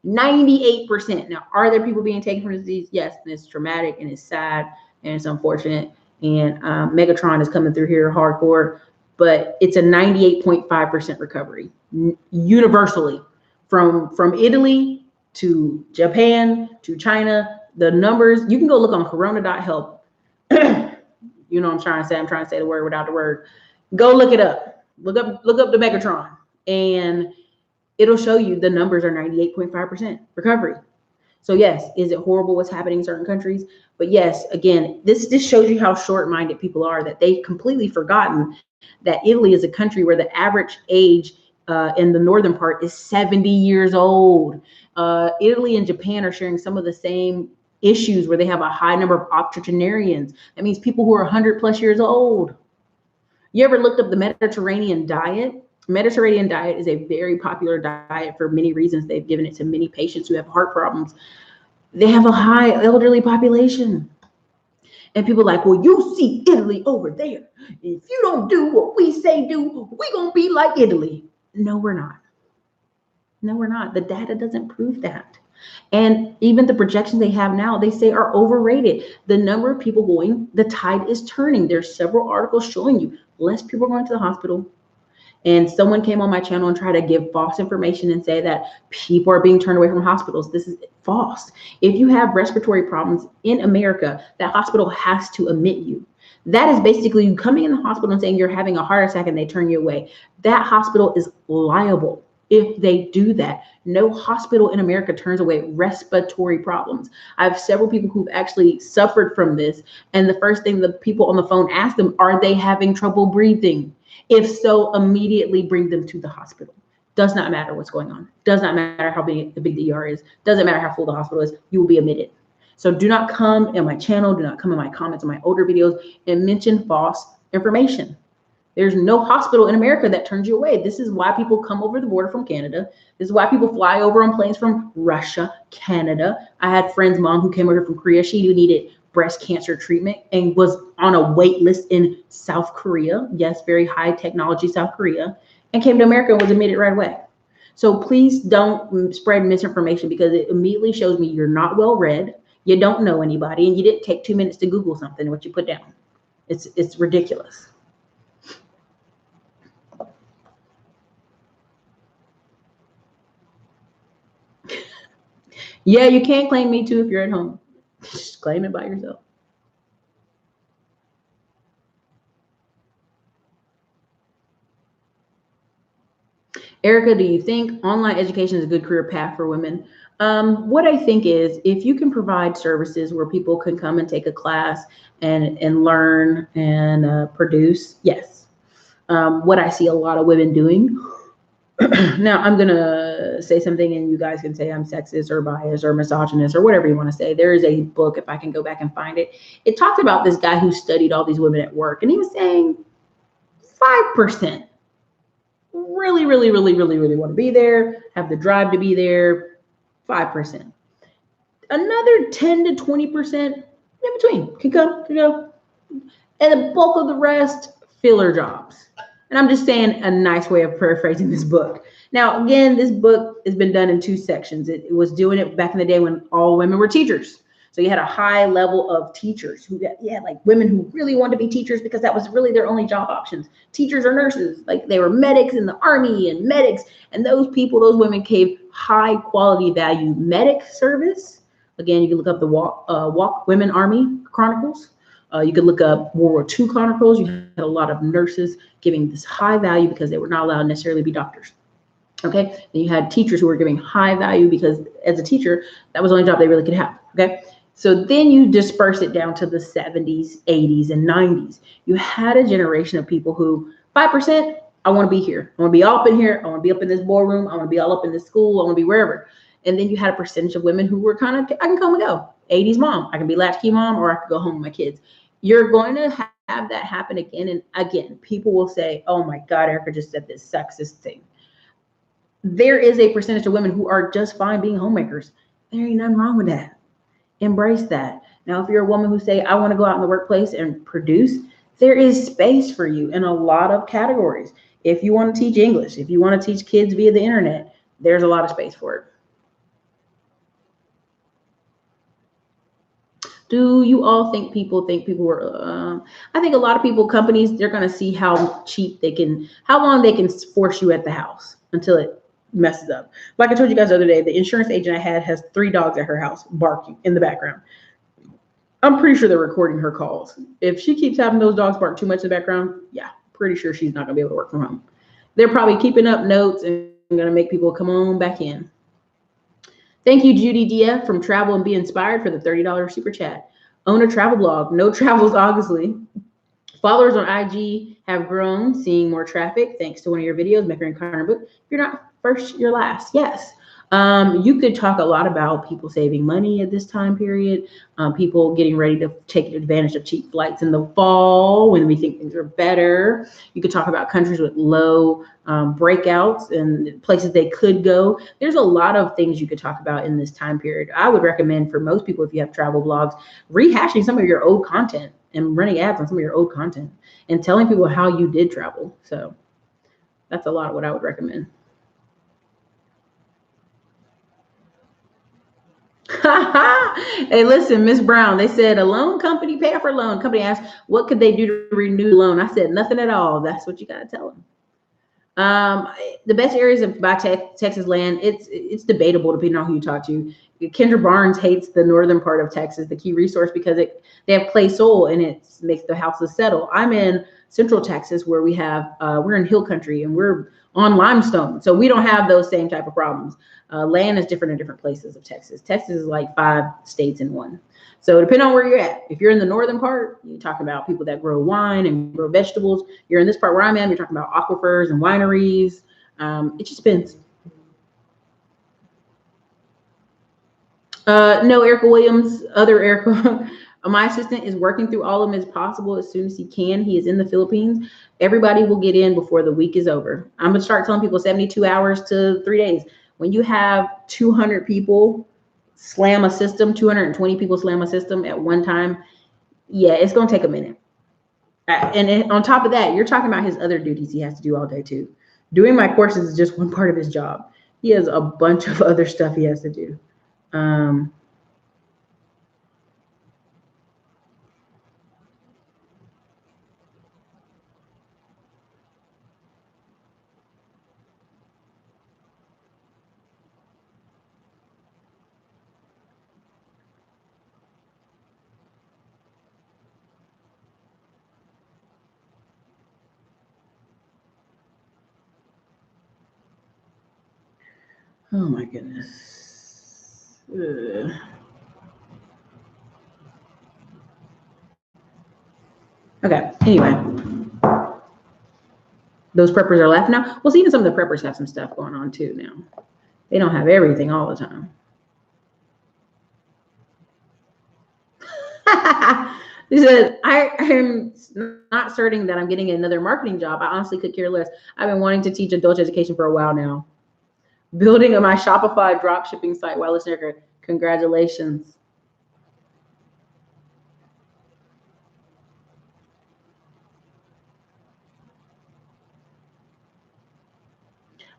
98%. Now, are there people being taken from the disease? Yes, and it's traumatic and it's sad and it's unfortunate. And Megatron is coming through here hardcore, but it's a 98.5% recovery universally from Italy to Japan to China. The numbers, you can go look on corona.help. You know what I'm trying to say. I'm trying to say the word without the word. Go look it up. Look up the Megatron, and it'll show you the numbers are 98.5% recovery. So yes, is it horrible what's happening in certain countries? But yes, again, this shows you how short-minded people are, that they've completely forgotten that Italy is a country where the average age in the northern part is 70 years old. Italy and Japan are sharing some of the same issues where they have a high number of octogenarians. That means people who are 100 plus years old. You ever looked up the Mediterranean diet? Mediterranean diet is a very popular diet for many reasons. They've given it to many patients who have heart problems. They have a high elderly population. And people are like, well, you see Italy over there. If you don't do what we say do, we're going to be like Italy. No, we're not. No, we're not. The data doesn't prove that. And even the projections they have now, they say are overrated. The number of people going, the tide is turning. There's several articles showing you less people are going to the hospital. And someone came on my channel and tried to give false information and say that people are being turned away from hospitals. This is false. If you have respiratory problems in America, that hospital has to admit you. That is basically you coming in the hospital and saying you're having a heart attack and they turn you away. That hospital is liable if they do that. No hospital in America turns away respiratory problems. I have several people who've actually suffered from this. And the first thing the people on the phone ask them, are they having trouble breathing? If so, immediately bring them to the hospital. Does not matter what's going on. Does not matter how big the ER is. Doesn't matter how full the hospital is. You will be admitted. So do not come in my channel. Do not come in my comments on my older videos and mention false information. There's no hospital in America that turns you away. This is why people come over the border from Canada. This is why people fly over on planes from Russia, Canada. I had friend's mom who came over from Korea. She needed breast cancer treatment and was on a wait list in South Korea. Yes, very high technology South Korea, and came to America and was admitted right away. So please don't spread misinformation, because it immediately shows me you're not well read, you don't know anybody, and you didn't take 2 minutes to Google something, what you put down. It's ridiculous. Yeah, you can't claim Me Too if you're at home. Just claim it by yourself. Erica, do you think online education is a good career path for women? What I think is, if you can provide services where people can come and take a class and learn and produce, yes. What I see a lot of women doing Now, I'm going to say something and you guys can say I'm sexist or biased or misogynist or whatever you want to say. There is a book, if I can go back and find it. It talks about this guy who studied all these women at work, and he was saying 5% really, really, really, really, really want to be there, have the drive to be there. 5%. Another 10 to 20% in between can go. And the bulk of the rest, filler jobs. And I'm just saying a nice way of paraphrasing this book. Now, again, this book has been done in two sections. It was doing it back in the day when all women were teachers. So you had a high level of teachers who, like women who really wanted to be teachers because that was really their only job options. Teachers or nurses, like they were medics in the army and medics. And those people, those women gave high quality value medic service. Again, you can look up the Walk Women Army Chronicles. You could look up World War II Chronicles. You had a lot of nurses giving this high value because they were not allowed to necessarily be doctors. Okay, and you had teachers who were giving high value because as a teacher, that was the only job they really could have. Okay, so then you disperse it down to the 70s, 80s, and 90s. You had a generation of people who 5%, I want to be here. I want to be all up in here. I want to be up in this boardroom. I want to be all up in this school. I want to be wherever. And then you had a percentage of women who were kind of, I can come and go. 80s mom. I can be latchkey mom or I can go home with my kids. You're going to have that happen again and again. People will say, oh my God, Erica just said this sexist thing. There is a percentage of women who are just fine being homemakers. There ain't nothing wrong with that. Embrace that. Now, if you're a woman who say, I want to go out in the workplace and produce, there is space for you in a lot of categories. If you want to teach English, if you want to teach kids via the internet, there's a lot of space for it. Do you all think people were, I think a lot of people, companies, they're going to see how long they can force you at the house until it messes up. Like I told you guys the other day, the insurance agent I had has 3 dogs at her house barking in the background. I'm pretty sure they're recording her calls. If she keeps having those dogs bark too much in the background, yeah, pretty sure she's not going to be able to work from home. They're probably keeping up notes and going to make people come on back in. Thank you, Judy Dia from Travel and Be Inspired for the $30 super chat. Own a travel blog. No travels, obviously. Followers on IG have grown, seeing more traffic thanks to one of your videos, Maker and Connor Book. If you're not first, you're last. Yes. You could talk a lot about people saving money at this time period, people getting ready to take advantage of cheap flights in the fall when we think things are better. You could talk about countries with low breakouts and places they could go. There's a lot of things you could talk about in this time period. I would recommend for most people, if you have travel blogs, rehashing some of your old content and running ads on some of your old content and telling people how you did travel. So that's a lot of what I would recommend. Hey, listen, Miss Brown, they said a loan company, pay off her loan. Company asked, what could they do to renew the loan? I said, nothing at all. That's what you got to tell them. The best areas of buy Texas land, it's debatable depending on who you talk to. Kendra Barnes hates the northern part of Texas, the key resource, because they have clay soil and it makes the houses settle. I'm in Central Texas where we have we're in hill country and we're on limestone, so we don't have those same type of problems. Land is different in different places of Texas. Texas is like 5 states in one. So depending on where you're at, if you're in the northern part, you're talking about people that grow wine and grow vegetables. You're in this part where I'm at, you're talking about aquifers and wineries. It just depends. No, Erica Williams, other Erica. My assistant is working through all of them as possible as soon as he can. He is in the Philippines. Everybody will get in before the week is over. I'm going to start telling people 72 hours to 3 days. When you have 200 people slam a system, 220 people slam a system at one time, yeah, it's going to take a minute. And on top of that, you're talking about his other duties he has to do all day too. Doing my courses is just one part of his job. He has a bunch of other stuff he has to do. Oh my goodness. Okay, anyway. Those preppers are laughing now. Well, see, even some of the preppers have some stuff going on too now. They don't have everything all the time. He said, I am not asserting that I'm getting another marketing job. I honestly could care less. I've been wanting to teach adult education for a while now. Building my Shopify drop shipping site while listening. Congratulations.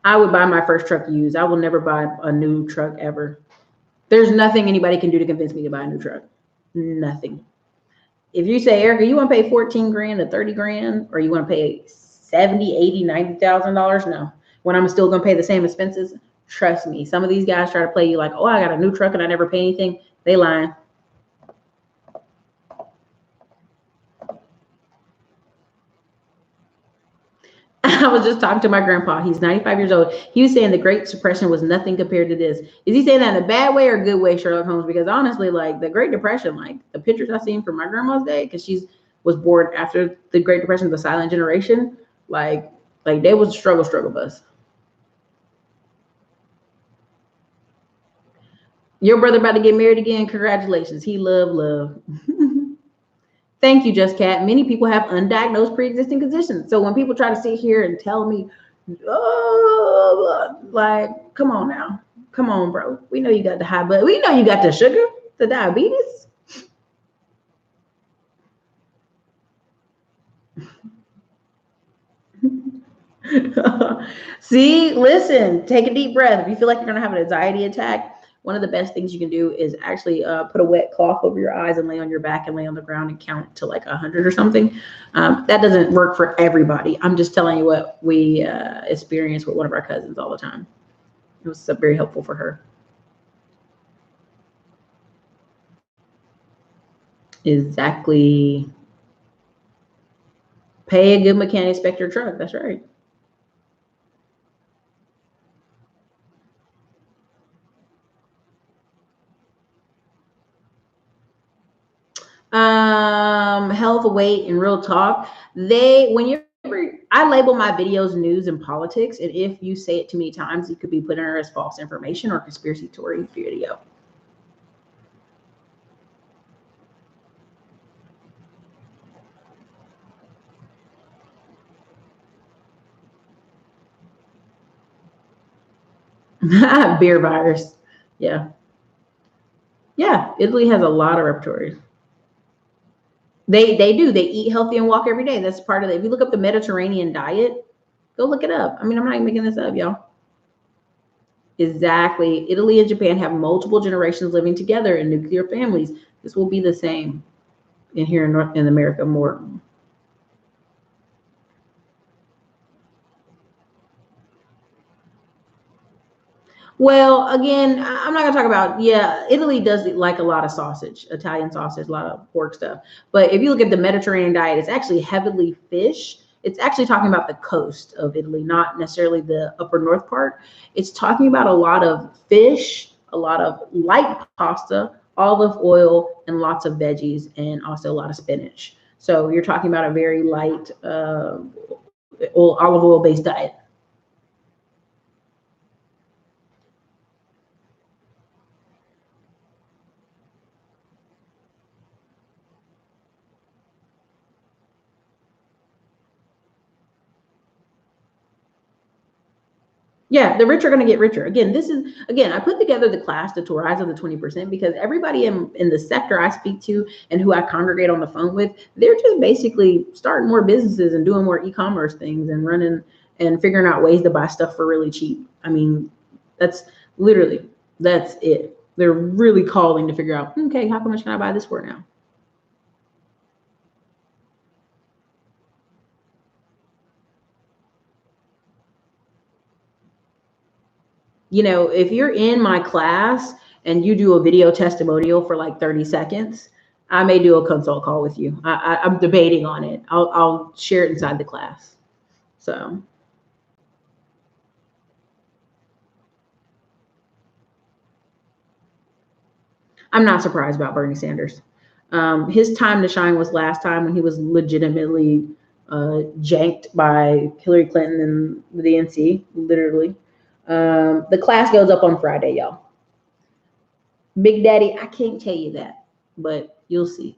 I would buy my first truck used. I will never buy a new truck ever. There's nothing anybody can do to convince me to buy a new truck. Nothing. If you say, Erica, you want to pay 14 grand to 30 grand, or you want to pay 70, 80, $90,000, no. When I'm still going to pay the same expenses, trust me. Some of these guys try to play you like, oh, I got a new truck and I never pay anything. They lying. I was just talking to my grandpa. He's 95 years old. He was saying the Great Depression was nothing compared to this. Is he saying that in a bad way or a good way, Sherlock Holmes? Because honestly, like the Great Depression, like the pictures I've seen from my grandma's day, because she was born after the Great Depression, the silent generation, like they was struggle bus. Your brother about to get married again. Congratulations. He love. Thank you, Just Cat. Many people have undiagnosed pre-existing conditions. So when people try to sit here and tell me, oh, like, come on now. Come on, bro. We know you got the high blood. We know you got the sugar, the diabetes. See, listen, take a deep breath. If you feel like you're going to have an anxiety attack, one of the best things you can do is actually put a wet cloth over your eyes and lay on your back and lay on the ground and count to like 100 or something. That doesn't work for everybody. I'm just telling you what we experience with one of our cousins all the time. It was very helpful for her. Exactly. Pay a good mechanic, inspect your truck. That's right. Health, weight, and real talk. I label my videos news and politics, and if you say it too many times, it could be put in as false information or conspiracy theory video. Beer virus. Yeah. Yeah. Italy has a lot of repertories. They do. They eat healthy and walk every day. That's part of it. If you look up the Mediterranean diet, go look it up. I mean, I'm not even making this up, y'all. Exactly. Italy and Japan have multiple generations living together in nuclear families. This will be the same in here in America more. Well, again, I'm not gonna talk about, yeah, Italy does like a lot of sausage, Italian sausage, a lot of pork stuff. But if you look at the Mediterranean diet, it's actually heavily fish. It's actually talking about the coast of Italy, not necessarily the upper north part. It's talking about a lot of fish, a lot of light pasta, olive oil, and lots of veggies, and also a lot of spinach. So you're talking about a very light olive oil based diet. Yeah, the rich are going to get richer. Again, I put together the class to rise of the 20% because everybody in the sector I speak to and who I congregate on the phone with, they're just basically starting more businesses and doing more e-commerce things and running and figuring out ways to buy stuff for really cheap. I mean, that's it. They're really calling to figure out, okay, how much can I buy this for now? If you're in my class and you do a video testimonial for like 30 seconds, I may do a consult call with you. I'm debating on it. I'll share it inside the class. So I'm not surprised about Bernie Sanders. His time to shine was last time when he was legitimately janked by Hillary Clinton and the DNC, literally. The class goes up on Friday, y'all. Big Daddy, I can't tell you that, but you'll see.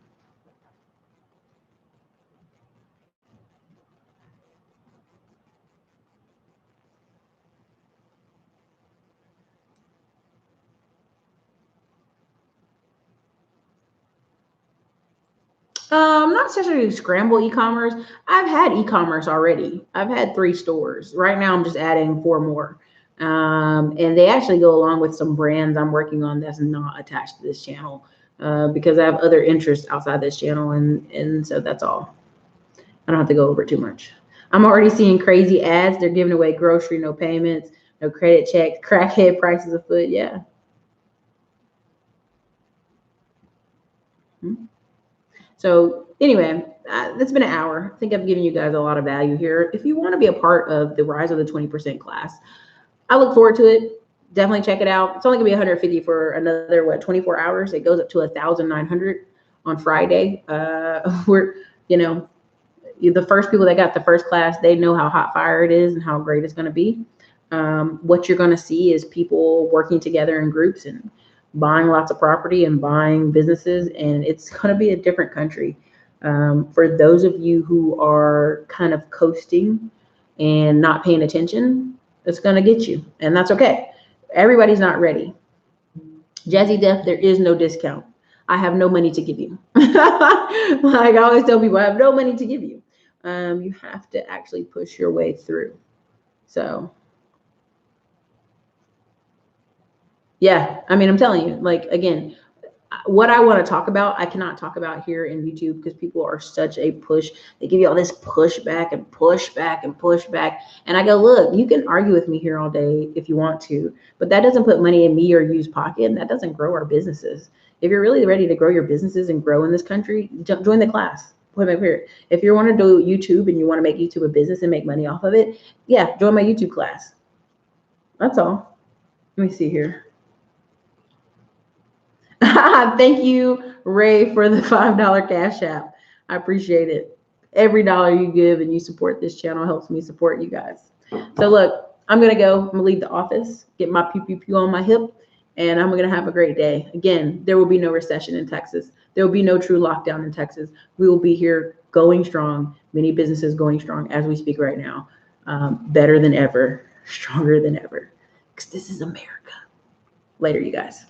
Not necessarily scramble e-commerce. I've had e-commerce already. I've had 3 stores. Right now, I'm just adding 4 more. And they actually go along with some brands I'm working on that's not attached to this channel because I have other interests outside this channel, and so that's all. I don't have to go over too much. I'm already seeing crazy ads. They're giving away grocery, no payments, no credit checks, crackhead prices afoot. Yeah. So anyway, it's been an hour. I think I've given you guys a lot of value here. If you want to be a part of the Rise of the 20% class, I look forward to it. Definitely check it out. It's only gonna be 150 for another 24 hours. It goes up to 1,900 on Friday. We're the first people that got the first class, they know how hot fire it is and how great it's going to be. What you're going to see is people working together in groups and buying lots of property and buying businesses, and it's going to be a different country. For those of you who are kind of coasting and not paying attention, it's going to get you, and that's okay. Everybody's not ready. Jazzy Def, there is no discount. I have no money to give you. Like I always tell people, I have no money to give you. You have to actually push your way through. So yeah, I mean, I'm telling you, like, again, what I want to talk about, I cannot talk about here in YouTube because people are such a push. They give you all this pushback and pushback and pushback. And I go, look, you can argue with me here all day if you want to, but that doesn't put money in me or you's pocket, and that doesn't grow our businesses. If you're really ready to grow your businesses and grow in this country, join the class. If you want to do YouTube and you want to make YouTube a business and make money off of it, yeah, join my YouTube class. That's all. Let me see here. Thank you, Ray, for the $5 Cash App. I appreciate it. Every dollar you give and you support this channel helps me support you guys. So look, I'm going to go. I'm going to leave the office, get my pew pew pew on my hip, and I'm going to have a great day. Again, there will be no recession in Texas. There will be no true lockdown in Texas. We will be here going strong, many businesses going strong as we speak right now. Better than ever, stronger than ever, because this is America. Later, you guys.